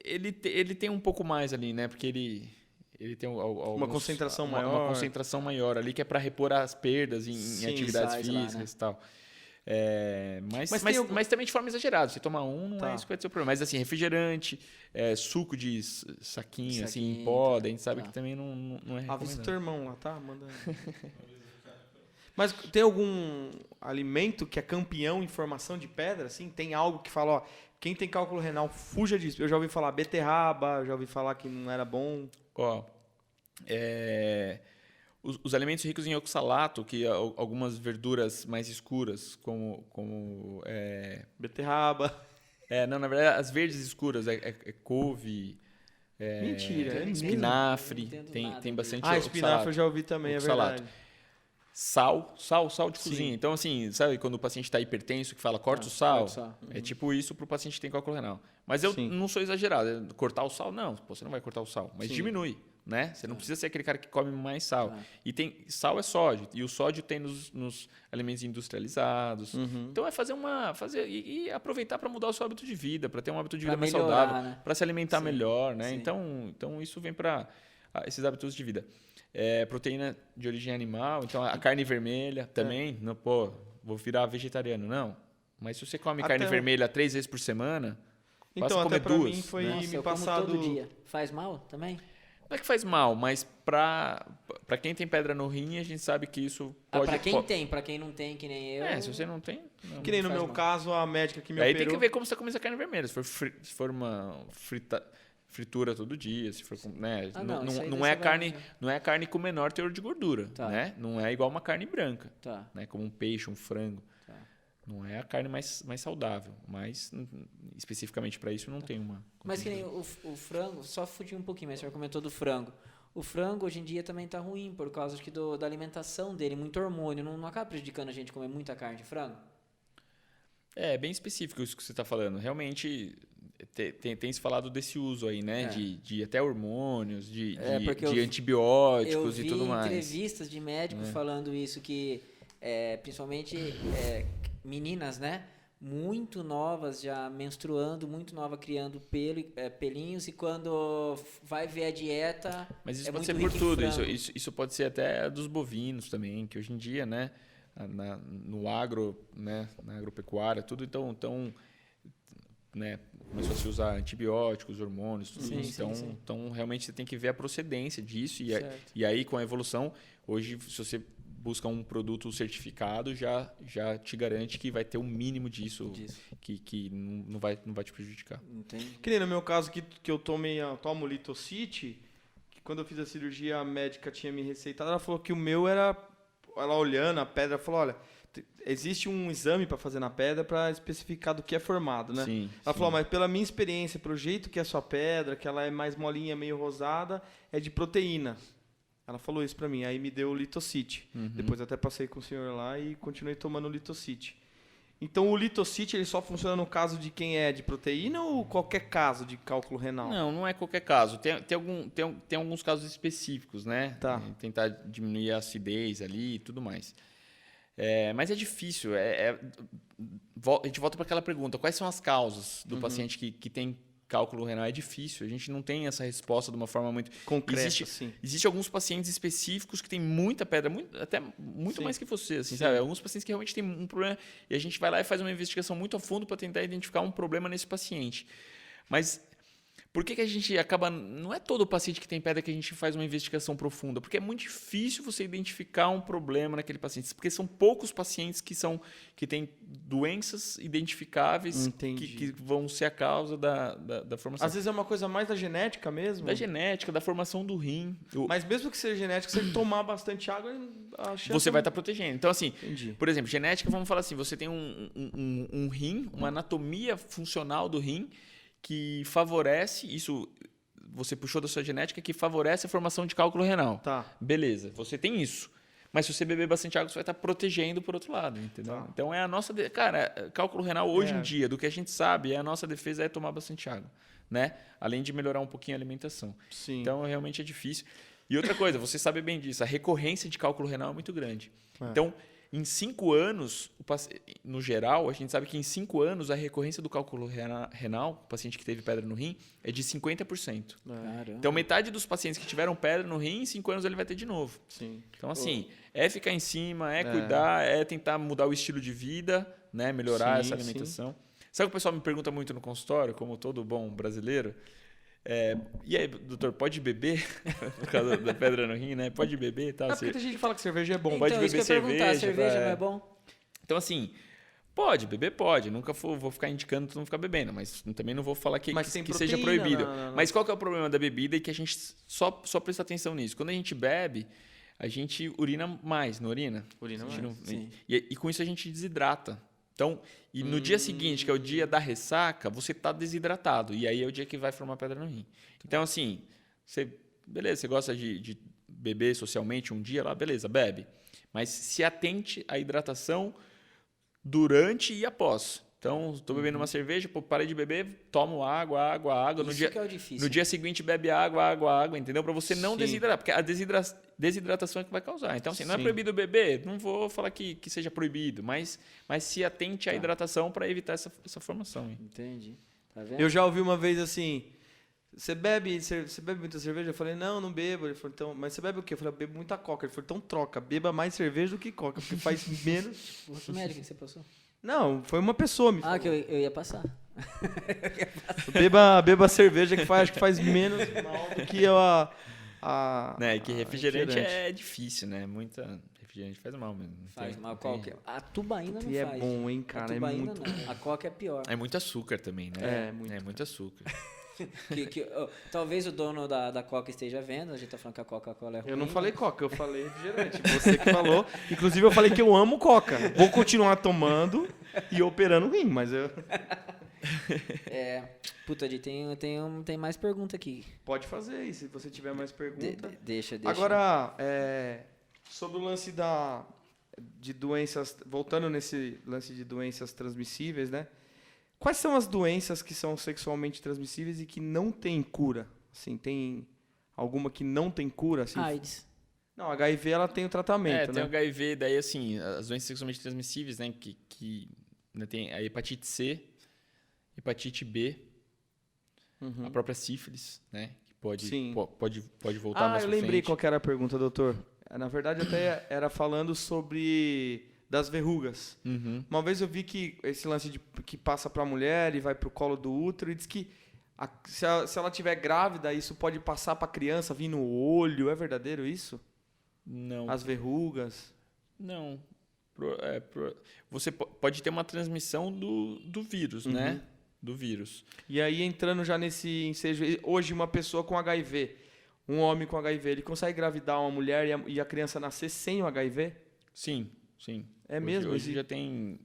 ele tem um pouco mais ali, né? Porque ele tem Uma concentração uma maior. concentração maior ali, que é para repor as perdas em Sim, atividades sais lá, físicas né? e tal. Mas também de forma exagerada. Você tomar um, não Tá. é isso que vai ser o problema. Mas assim, refrigerante, suco de saquinho, assim, em Saquinho, pó, tá, daí a gente sabe tá. que também não é Avisa recomendado. teu irmão lá, tá? Manda. Mas tem algum alimento que é campeão em formação de pedra, assim? Tem algo que fala, ó, quem tem cálculo renal, fuja disso. Eu já ouvi falar beterraba, já ouvi falar que não era bom. Ó, os alimentos ricos em oxalato, que algumas verduras mais escuras, como Beterraba. não, na verdade, as verdes escuras é couve, Mentira, é mesmo? espinafre, Não entendo tem nada bastante Ah, espinafre eu já ouvi também, é Oxalato. verdade. Sal de Sim. cozinha. Então, assim, sabe quando o paciente está hipertenso, que fala corta o sal? corta o sal. É tipo isso para o paciente que tem cálculo renal. Mas eu Sim. não sou exagerado. Cortar o sal, não. Pô, você não vai cortar o sal. Mas Sim. diminui, né? Você não precisa ser aquele cara que come mais sal. Tá. E sal é sódio. E o sódio tem nos alimentos industrializados. Então, é fazer e aproveitar para mudar o seu hábito de vida, para ter um hábito de vida Pra mais melhorar, saudável, né? para se alimentar Sim, melhor, né? sim. Então, isso vem para esses hábitos de vida. Proteína de origem animal, então a carne vermelha também, não, pô, vou virar vegetariano, não. Mas se você come carne Até- vermelha 3 vezes por semana, passa Então, a comer até pra 2. mim foi né? Nossa, me eu como passado... todo dia. Faz mal também? Não é que faz mal, mas pra quem tem pedra no rim, a gente sabe que isso pode... Pra quem tem, pra quem não tem, que nem eu. Se você não tem... Não. Que nem no faz meu mal. caso, a médica que me Aí operou... tem que ver como você come essa carne vermelha. Se for uma fritura todo dia, se for né? Ah, não, isso aí não você é vai- carne, não é carne com menor teor de gordura, Tá. né? Não é igual uma carne branca, Tá. né? Como um peixe, um frango. Tá. Não é a carne mais saudável, mas especificamente para isso não tem uma. Mas que nem o frango, só fugir um pouquinho, mas o senhor comentou do frango. O frango hoje em dia também tá ruim por causa acho que da alimentação dele, muito hormônio. Não acaba prejudicando a gente comer muita carne de frango? É bem específico isso que você está falando. Realmente tem se falado desse uso aí, né? De até hormônios, de porque de eu antibióticos vi e tudo mais. entrevistas de médicos falando isso, que principalmente meninas, né? Muito novas, já menstruando, muito nova, criando pelinhos, e quando vai ver a dieta. Mas isso é pode muito ser por rico em tudo. frango. Isso pode ser até dos bovinos também, que hoje em dia, né? No agro, né? Na agropecuária, tudo então né? Começou a se usar antibióticos, hormônios, tudo Sim, isso. sim. Então, realmente, você tem que ver a procedência disso. Certo. E aí, com a evolução, hoje, se você busca um produto certificado, já te garante que vai ter um mínimo disso. Que não vai te prejudicar. Entende? Que nem no meu caso que eu tomo Litocite, que quando eu fiz a cirurgia a médica tinha me receitado, ela falou que o meu era, ela olhando a pedra, falou, olha, existe um exame para fazer na pedra para especificar do que é formado, né? Sim, Ela sim. falou, mas pela minha experiência, pelo jeito que é a sua pedra, que ela é mais molinha, meio rosada, é de proteína. Ela falou isso para mim, aí me deu o Litocite. Depois até passei com o senhor lá e continuei tomando o Litocite. Então o Litocite ele só funciona no caso de quem é de proteína ou qualquer caso de cálculo renal? Não é qualquer caso. Tem alguns casos específicos, né? Tá. Tentar diminuir a acidez ali e tudo mais. Mas é difícil. A gente volta para aquela pergunta: quais são as causas do paciente que tem cálculo renal? É difícil. A gente não tem essa resposta de uma forma muito Concreta, sim. Existe alguns pacientes específicos que têm muita pedra, até muito Sim. mais que você, assim, Sim. sabe? Alguns pacientes que realmente têm um problema e a gente vai lá e faz uma investigação muito a fundo para tentar identificar um problema nesse paciente. Mas Por que a gente acaba... Não é todo paciente que tem pedra que a gente faz uma investigação profunda, porque é muito difícil você identificar um problema naquele paciente, porque são poucos pacientes que têm doenças identificáveis que vão ser a causa da formação. Às vezes é uma coisa mais da genética mesmo? Da genética, da formação do rim. Mas mesmo que seja genética, se ele tomar bastante água, a chance... Você vai estar protegendo. Então, assim, Entendi. por exemplo, genética, vamos falar assim, você tem um rim, uma anatomia funcional do rim, que favorece, isso você puxou da sua genética, que favorece a formação de cálculo renal. Tá. Beleza, você tem isso. Mas se você beber bastante água, você vai estar protegendo por outro lado, entendeu? Tá. Então, é a nossa... Cara, cálculo renal hoje em dia, do que a gente sabe, a nossa defesa é tomar bastante água, né? Além de melhorar um pouquinho a alimentação. Sim. Então, realmente é difícil. E outra coisa, você sabe bem disso, a recorrência de cálculo renal é muito grande. Então, em 5 anos, no geral, a gente sabe que em 5 anos a recorrência do cálculo renal, o paciente que teve pedra no rim, é de 50%. Caramba. Então, metade dos pacientes que tiveram pedra no rim, em 5 anos ele vai ter de novo. Sim. Então, assim, é ficar em cima, é cuidar, é tentar mudar o estilo de vida, né? Melhorar essa alimentação. Sabe o que o pessoal me pergunta muito no consultório, como todo bom brasileiro? E aí, doutor, pode beber? Por causa da pedra no rim, né? Pode beber e tal. Porque tem gente que fala que cerveja é bom. Então, pode isso beber que eu ia perguntar, cerveja não é bom? Então, assim, pode, beber pode. Nunca vou ficar indicando tu não ficar bebendo, mas também não vou falar que seja proibido. Mas qual que é o problema da bebida e que a gente só presta atenção nisso? Quando a gente bebe, a gente urina mais, não urina? Urina mais, sim. E com isso a gente desidrata. Então, e no dia seguinte, que é o dia da ressaca, você está desidratado. E aí é o dia que vai formar pedra no rim. Então, assim, beleza, você gosta de beber socialmente um dia lá, beleza, bebe. Mas se atente à hidratação durante e após. Então, estou bebendo uma cerveja, parei de beber, tomo água. Isso que é o difícil. No dia seguinte, bebe água, entendeu? Para você não desidratar, porque a desidratação é que vai causar. Então, assim, não é proibido beber, não vou falar que seja proibido, mas se atente à hidratação para evitar essa formação. Hein? Entendi. Tá vendo? Eu já ouvi uma vez assim, você bebe muita cerveja? Eu falei, não bebo. Ele falou, então, mas você bebe o quê? Eu falei, eu bebo muita coca. Ele falou, então troca, beba mais cerveja do que coca, porque faz menos... O médico que você passou? Não, foi uma pessoa me falou. Que eu ia passar. Beba cerveja que acho que faz menos mal do que Né, que refrigerante é difícil, né? Muita refrigerante faz mal mesmo. Faz mal qualquer. A tubaína não E faz. é bom, hein, cara? A tubaína é muito não. A coca é pior. É muito açúcar também, né? É muito açúcar. Talvez o dono da Coca esteja vendo, a gente tá falando que a Coca-Cola é ruim. Eu não falei coca, eu falei refrigerante. Você que falou. Inclusive, eu falei que eu amo coca. Vou continuar tomando e operando o rim, mas eu... Puta, tem mais pergunta aqui. Pode fazer aí, se você tiver mais perguntas. Deixa. Agora, sobre o lance de doenças, voltando nesse lance de doenças transmissíveis, né? Quais são as doenças que são sexualmente transmissíveis e que não têm cura? Assim, tem alguma que não tem cura? Assim? AIDS. Não, HIV ela tem o tratamento, tem né? o HIV, daí assim, as doenças sexualmente transmissíveis, né, que né, tem a hepatite C, hepatite B, a própria sífilis, né, que pode voltar mais pra frente. Eu lembrei qual que era a pergunta, doutor. Na verdade, até era falando sobre das verrugas. Uma vez eu vi que esse lance que passa para a mulher e vai para o colo do útero e diz que se ela estiver grávida, isso pode passar para a criança, vir no olho. É verdadeiro isso? Não. As verrugas? Não. Você pode ter uma transmissão do vírus, né? Do vírus. E aí, entrando já nesse ensejo, hoje uma pessoa com HIV, um homem com HIV, ele consegue engravidar uma mulher e a criança nascer sem o HIV? Sim. É mesmo? Hoje já tem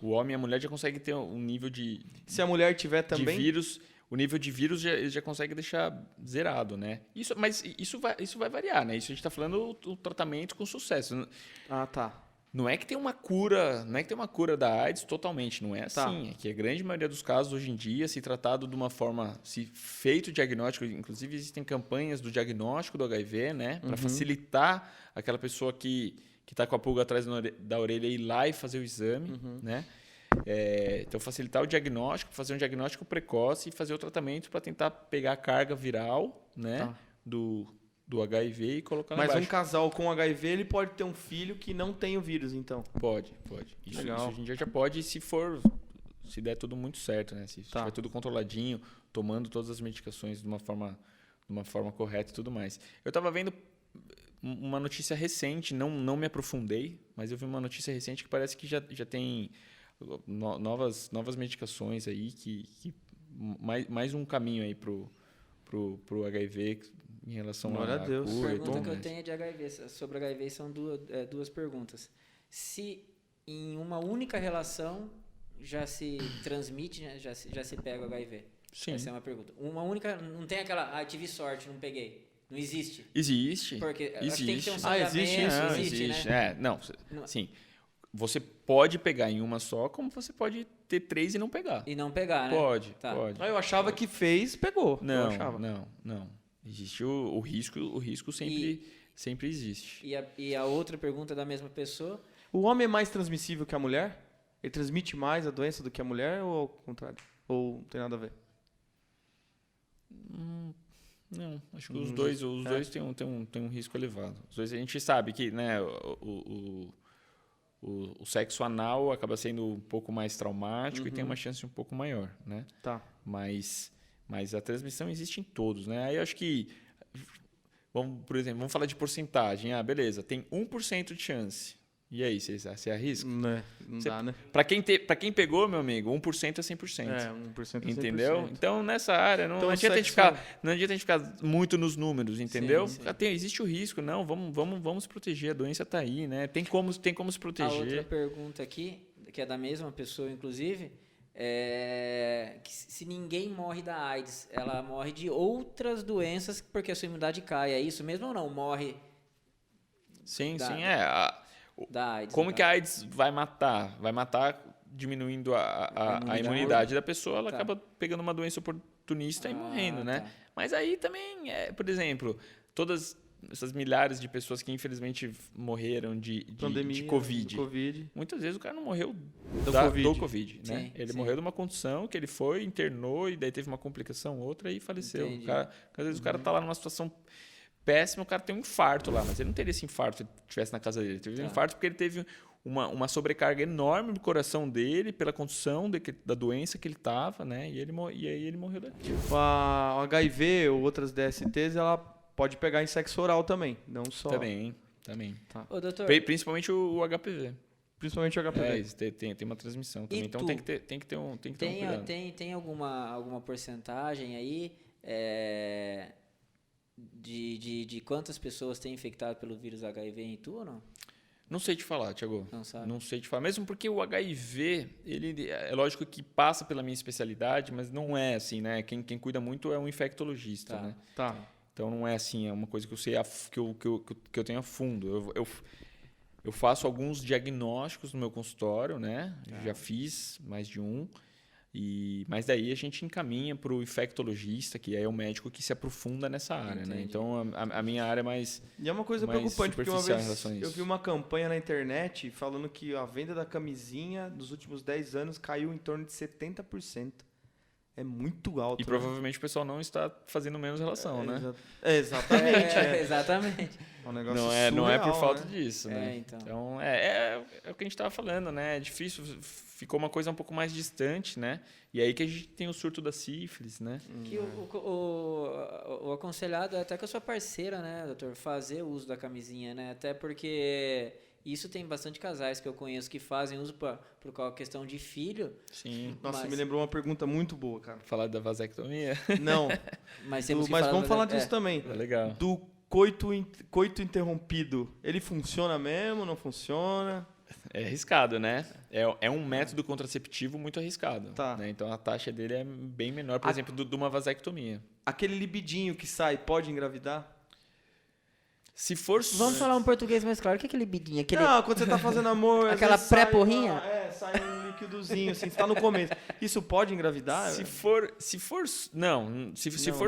o homem e a mulher já conseguem ter um nível de... Se a mulher tiver também? De vírus, o nível de vírus já consegue deixar zerado, né? Mas isso vai variar, né? Isso a gente está falando o tratamento com sucesso. Ah, tá. Não é que tem uma cura, da AIDS totalmente, não é assim. É que a grande maioria dos casos hoje em dia, se tratado de uma forma, se feito o diagnóstico, inclusive existem campanhas do diagnóstico do HIV, né, para facilitar aquela pessoa que está com a pulga atrás da orelha ir lá e fazer o exame, né? Então facilitar o diagnóstico, fazer um diagnóstico precoce e fazer o tratamento para tentar pegar a carga viral, né, do HIV e colocar Mas baixo. um casal com HIV, ele pode ter um filho que não tem o vírus, então? Pode. Isso Legal. a gente já pode, se for se der tudo muito certo, né? Se tiver tudo controladinho, tomando todas as medicações de uma forma correta e tudo mais. Eu estava vendo uma notícia recente, não me aprofundei, mas eu vi uma notícia recente que parece que já tem novas medicações aí, que mais um caminho aí pro HIV em relação Glória a Deus. A cura e pergunta tudo que eu mais. tenho de HIV, sobre HIV são duas perguntas. Se em uma única relação já se transmite, né, já se pega o HIV? Sim. Essa é uma pergunta. Uma única, não tem aquela, tive sorte, não peguei. Não existe. Existe. Porque acho existe. que tem que ter um existe saneamento, isso, Não, existe, né? Não, sim. Você pode pegar em uma só, como você pode ter 3 e não pegar. E não pegar, né? Pode, Tá. pode. Eu achava que fez, pegou. Eu Não, achava. não. Existe o risco sempre existe. E a outra pergunta da mesma pessoa, O homem é mais transmissível que a mulher? Ele transmite mais a doença do que a mulher ou ao contrário? Ou não tem nada a ver? Não, acho que os dois têm um risco elevado. Os dois, a gente sabe que, né, o sexo anal acaba sendo um pouco mais traumático e tem uma chance um pouco maior, né? Tá. Mas a transmissão existe em todos, né? Aí eu acho que, por exemplo, vamos falar de porcentagem. Ah, beleza, tem 1% de chance. E aí, você arrisca? Não dá, né? Para quem pegou, meu amigo, 1% é 100%. 1% é 100%. Entendeu? Então, nessa área, não Então, adianta sexo- não adianta a gente ficar muito nos números, entendeu? Sim. Existe o risco, não, vamos se proteger, a doença está aí, né? Tem como se a outra proteger. pergunta aqui, que é da mesma pessoa, inclusive, é que se ninguém morre da AIDS, ela morre de outras doenças porque a sua imunidade cai. É isso mesmo ou não? Morre Sim, da- sim, da AIDS. Como no que a caso. AIDS vai matar? Vai matar diminuindo a imunidade. imunidade da pessoa, ela Tá. acaba pegando uma doença oportunista e morrendo, né? Tá. Mas aí também, por exemplo, todas essas milhares de pessoas que infelizmente morreram de Pandemia, Covid. do Covid. Muitas vezes o cara não morreu Do do Covid. Covid, né? Sim, Ele sim. morreu de uma condição que ele foi, internou e daí teve uma complicação outra e faleceu. Entendi. Às vezes o cara tá lá numa situação péssima, o cara tem um infarto lá, mas ele não teria esse infarto se ele estivesse na casa dele. Ele teve um Tá. infarto porque ele teve uma sobrecarga enorme no coração dele pela condição da doença que ele estava, né? E aí ele morreu daquilo. O HIV ou outras DSTs, ela pode pegar em sexo oral também, não só... Também. Ô, doutor, Principalmente o HPV. Principalmente o HPV. Isso tem uma transmissão também. Então tu? tem que ter um cuidado. tem alguma porcentagem aí de quantas pessoas têm infectado pelo vírus HIV em tu ou não? Não sei te falar, Thiago. Não sabe? Não sei te falar. Mesmo porque o HIV, ele é lógico que passa pela minha especialidade, mas não é assim, né? Quem cuida muito é um infectologista, Tá. né? Tá. Então não é assim, é uma coisa que eu sei que eu tenho a fundo. Eu faço alguns diagnósticos no meu consultório, né? Já fiz mais de um. Mas daí a gente encaminha para o infectologista, que é o médico que se aprofunda nessa área, né? Entendi. Então a minha área é mais... E é uma coisa mais preocupante, porque uma superficial em vez relação a eu isso. vi uma campanha na internet falando que a venda da camisinha nos últimos 10 anos caiu em torno de 70%. É muito alto. E provavelmente o pessoal não está fazendo menos relação, né? Exatamente. Exatamente. É um negócio Não é por surreal, falta né? disso, né? Então. É o que a gente estava falando, né? É difícil, ficou uma coisa um pouco mais distante, né? E aí que a gente tem o surto da sífilis, né? Que o aconselhado é até com a sua parceira, né, doutor? Fazer o uso da camisinha, né? Até porque isso tem bastante casais que eu conheço que fazem uso por questão de filho. Sim. Nossa, Mas- me lembrou uma pergunta muito boa, cara. Falar da vasectomia Não, Mas mas vamos falar disso também. é legal. Do coito interrompido, ele funciona mesmo, não funciona? É arriscado, né? É um método contraceptivo muito arriscado. Tá. Né? Então a taxa dele é bem menor, por exemplo, de uma vasectomia. Aquele libidinho que sai, pode engravidar? Se for... Vamos falar um português mais claro. O que é aquele bidinho? Não, quando você tá fazendo amor... às Aquela vezes sai pré-porrinha? sai um líquidozinho, assim, você tá no começo. Isso pode engravidar? Se for Não, né?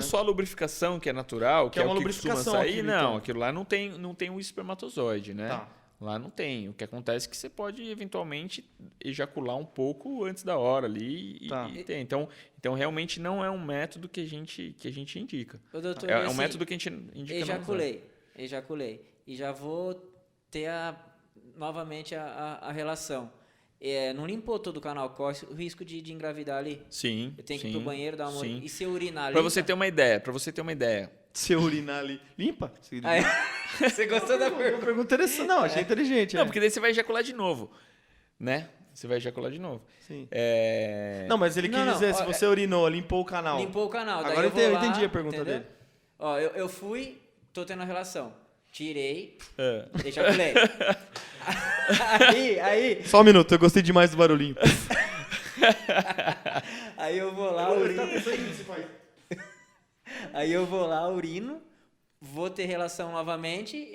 só a lubrificação que é natural, que é uma o que costuma lubrificação sair, aquilo, não, então. aquilo lá não tem o espermatozoide, né? Tá. Lá não tem. O que acontece é que você pode eventualmente ejacular um pouco antes da hora ali Tá. e tem. Então realmente não é um método que a gente indica. Ô, doutor, É e um assim, método que a gente indica. Ejaculei. E já vou ter novamente a relação. não limpou todo o canal, corre o risco de engravidar ali. Sim. Eu tenho que ir pro banheiro, dar uma... sim. E se eu urinar ali... Pra você ter uma ideia. Se eu urinar ali, limpa? Aí, você gostou da Uma pergunta? pergunta interessante. Não, achei inteligente. Não, porque daí você vai ejacular de novo, né? Você vai ejacular de novo. Sim. É... Não, mas ele quis Não, dizer, ó, se você urinou, limpou o canal. Limpou o canal. Daí Agora eu vou eu lá, entendi a pergunta entendeu? dele. Ó, eu fui, tô tendo a relação. Tirei, É. ejaculei. aí... Só um minuto, eu gostei demais do barulhinho. Aí eu vou lá, urino. Aí eu vou lá, urino, vou ter relação novamente,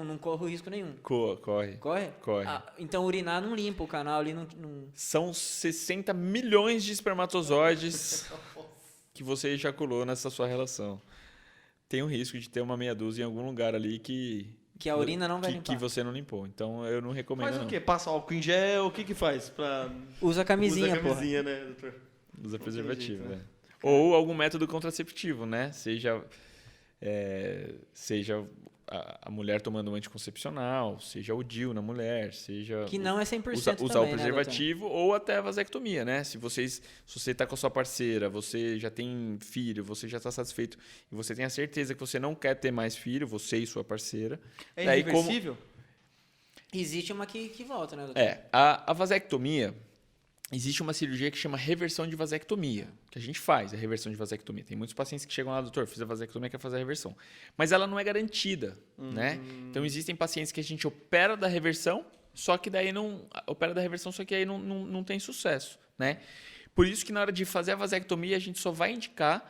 não corro risco nenhum. Corre. Corre? Corre. Então urinar não limpa o canal ali, não... São 60 milhões de espermatozoides que você ejaculou nessa sua relação. Tem um risco de ter uma meia dúzia em algum lugar ali que a urina não vai que limpar. você não limpou. Então eu não recomendo. Faz o não. quê? Passa álcool em gel? O que faz? Usa camisinha, Usa porra. camisinha, né, doutor? Usa preservativo, jeito, né? Ou algum método contraceptivo, né? Seja a mulher tomando um anticoncepcional, seja o DIU na mulher, seja... Que não é 100% usar também, o né, preservativo ou até a vasectomia, né? Se você está com a sua parceira, você já tem filho, você já está satisfeito e você tem a certeza que você não quer ter mais filho, você e sua parceira... É daí irreversível? Existe uma que volta, né, doutor? A vasectomia, existe uma cirurgia que chama reversão de vasectomia, que a gente faz, a reversão de vasectomia. Tem muitos pacientes que chegam lá, doutor, fiz a vasectomia, quer fazer a reversão. Mas ela não é garantida, né? Então, existem pacientes que a gente opera da reversão, só que daí não... Opera da reversão, só que aí não tem sucesso, né? Por isso que na hora de fazer a vasectomia, a gente só vai indicar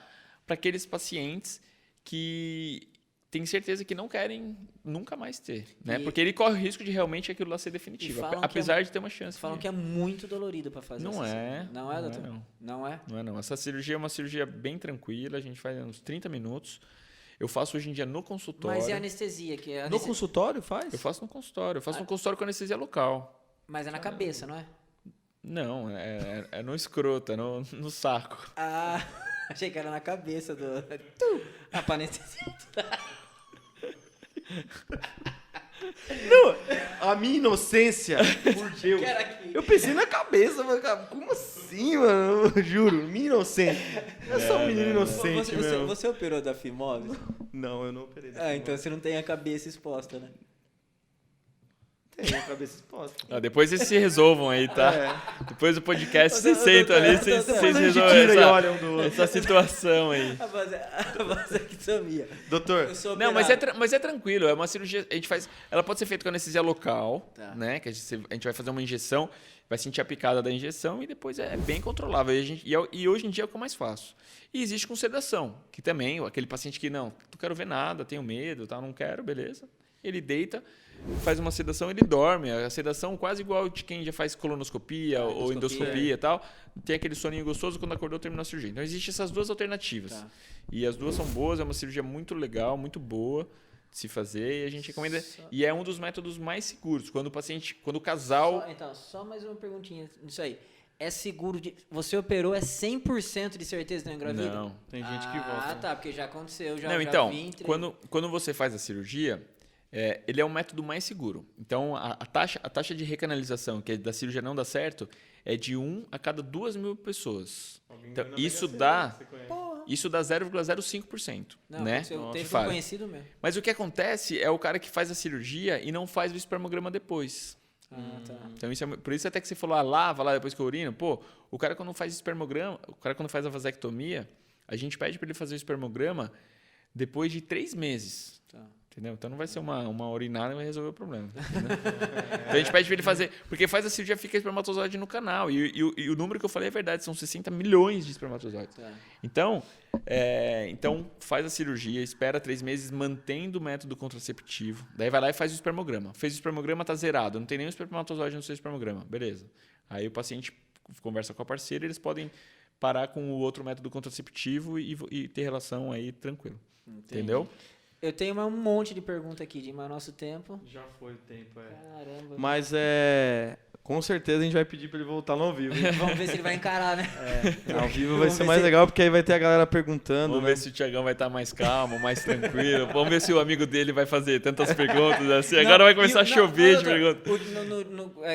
para aqueles pacientes que... tem certeza que não querem nunca mais ter, né? Porque ele corre o risco de realmente aquilo lá ser definitivo, apesar de ter uma chance. Falam que é muito dolorido para fazer Não essa é. cirurgia. Não é, doutor? Não é? Não é, não. Essa cirurgia é uma cirurgia bem tranquila, a gente faz uns 30 minutos. Eu faço hoje em dia no consultório. Mas e a anestesia? No consultório faz? Eu faço no consultório. Eu faço no consultório com anestesia local. Mas é na cabeça, não é? Não, é no escroto, é no saco. Ah, achei que era na cabeça do... pra anestesia. Não, a minha inocência, por Deus. Eu pensei na cabeça, mas cara, como assim, mano? Eu juro, minha inocência. Eu sou um menino inocente, meu. Você operou da fimose? Não, eu não operei. Então você não tem a cabeça exposta, né? Tem a cabeça exposta. Depois vocês se resolvam aí, tá? Depois do podcast, vocês sentam ali, vocês Depois a gente resolvem tira e olha um do outro. essa situação aí. A vasectomia. Doutor, Eu sou Não, operado. mas é tranquilo. É uma cirurgia. A gente faz. Ela pode ser feita com anestesia local, Tá. né? Que a gente vai fazer uma injeção, vai sentir a picada da injeção e depois é bem controlável. E hoje em dia é o que eu mais faço. E existe com sedação, que também, aquele paciente que não quero ver nada, tenho medo, tá, não quero, beleza. Ele deita, faz uma sedação, ele dorme. A sedação quase igual de quem já faz colonoscopia ou endoscopia e tal. Tem aquele soninho gostoso, quando acordou terminou a cirurgia. Então, existem essas duas alternativas. Tá. E as duas são boas, é uma cirurgia muito legal, muito boa de se fazer. E a gente recomenda... E é um dos métodos mais seguros. Quando o casal... Só mais uma perguntinha nisso aí. É seguro de... Você operou, é 100% de certeza que não engravida? Não. tem gente que volta. Ah, tá, porque já aconteceu, já Não, então, vi, entrei. quando você faz a cirurgia, ele é um método mais seguro. Então, a taxa de recanalização, que é da cirurgia não dá certo, é de 1 a cada 2.000 pessoas. Então, isso dá 0,05%. Não, né? eu de teve um falha. conhecido mesmo. Mas o que acontece é o cara que faz a cirurgia e não faz o espermograma depois. Tá. Então, por isso até que você falou, lava lá depois que eu urino. Pô, o cara quando faz espermograma, o cara quando faz a vasectomia, a gente pede para ele fazer o espermograma depois de 3 meses. Tá. Entendeu? Então não vai ser uma urinada e vai resolver o problema. Então a gente pede para ele fazer, porque faz a cirurgia, fica espermatozoide no canal. E o número que eu falei é verdade, são 60 milhões de espermatozoides. Tá. Então faz a cirurgia, espera 3 meses mantendo o método contraceptivo. Daí vai lá e faz o espermograma. Fez o espermograma, tá zerado, não tem nenhum espermatozoide no seu espermograma. Beleza. Aí o paciente conversa com a parceira, eles podem parar com o outro método contraceptivo e ter relação aí tranquilo. Entendeu? Eu tenho um monte de pergunta aqui, mas nosso tempo... Já foi o tempo, Caramba. Mas com certeza a gente vai pedir pra ele voltar no ao vivo. Vamos ver se ele vai encarar, né? Ao vivo vai ser mais legal, porque aí vai ter a galera perguntando. Vamos ver se o Thiagão vai estar mais calmo, mais tranquilo. Vamos ver se o amigo dele vai fazer tantas perguntas assim. Agora vai começar a chover de perguntas.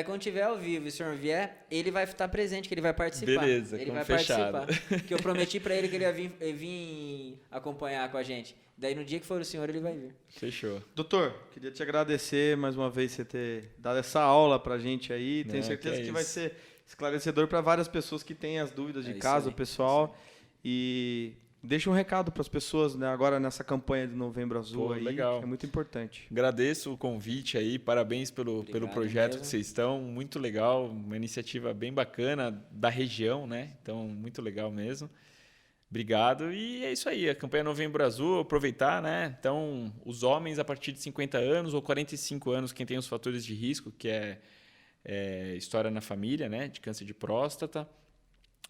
Quando tiver ao vivo e o senhor vier, ele vai estar presente, que ele vai participar. Beleza, ele vai fechado. participar. Que eu prometi pra ele que ele ia vir acompanhar com a gente. Daí no dia que for o senhor, ele vai vir. Fechou. Doutor, queria te agradecer mais uma vez você ter dado essa aula pra gente aí. Tenho certeza que vai ser esclarecedor para várias pessoas que têm as dúvidas de casa, o pessoal. E deixa um recado para as pessoas, né, agora nessa campanha de Novembro Azul aí, legal. que é muito importante. Agradeço o convite aí, parabéns pelo projeto mesmo. que vocês estão, muito legal, uma iniciativa bem bacana da região, né? Então, muito legal mesmo. Obrigado. E é isso aí, a campanha Novembro Azul, aproveitar, né? Então, os homens a partir de 50 anos ou 45 anos, quem tem os fatores de risco, que é história na família, né? De câncer de próstata,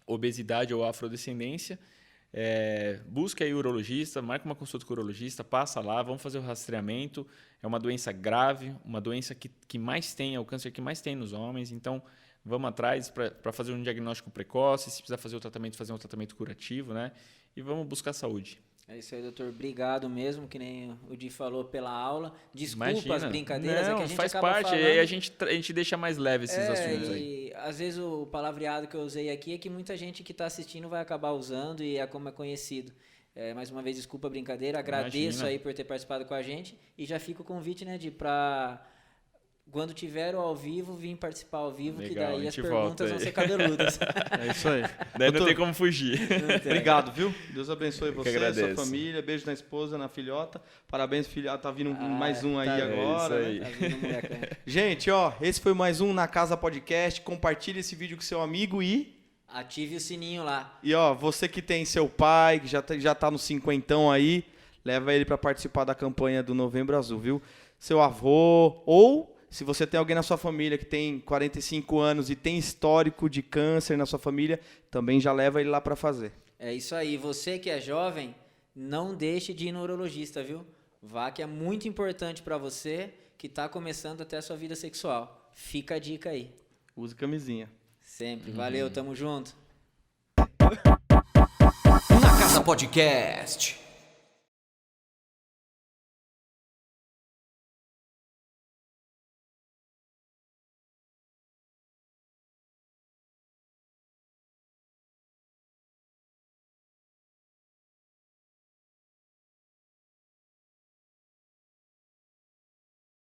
obesidade ou afrodescendência, busca aí o urologista, marca uma consulta com o urologista, passa lá, vamos fazer o rastreamento. É uma doença grave, uma doença que mais tem, é o câncer que mais tem nos homens, então vamos atrás para fazer um diagnóstico precoce, se precisar fazer o tratamento, fazer um tratamento curativo, né? E vamos buscar saúde. É isso aí, doutor. Obrigado mesmo, que nem o Di falou pela aula. Desculpa Imagina. as brincadeiras, Não, é que a gente faz acaba parte, falando. aí a gente deixa mais leve esses assuntos aí. E às vezes o palavreado que eu usei aqui é que muita gente que está assistindo vai acabar usando e é como é conhecido. Mais uma vez, desculpa a brincadeira, agradeço Imagina. aí por ter participado com a gente e já fica o convite, né, Di, para quando tiver o ao vivo, vir participar ao vivo, Legal, que a daí as gente perguntas volta vão aí. ser cabeludas. É isso aí. Daí não Doutor, tem como fugir. obrigado, viu? Deus abençoe você, sua agradeço. família. Beijo na esposa, na filhota. Parabéns, filhota. Tá vindo mais um aí tá, agora. é isso né? aí. Tá vindo molecão. Gente, ó, esse foi mais um Na Casa Podcast. Compartilhe esse vídeo com seu amigo Ative o sininho lá. E ó, você que tem seu pai, que já tá no cinquentão aí, leva ele para participar da campanha do Novembro Azul, viu? Seu avô, ou se você tem alguém na sua família que tem 45 anos e tem histórico de câncer na sua família, também já leva ele lá para fazer. É isso aí. Você que é jovem, não deixe de ir no urologista, viu? Vá, que é muito importante para você que está começando até a sua vida sexual. Fica a dica aí. Use camisinha. Sempre. Valeu, tamo junto. Na Casa Podcast.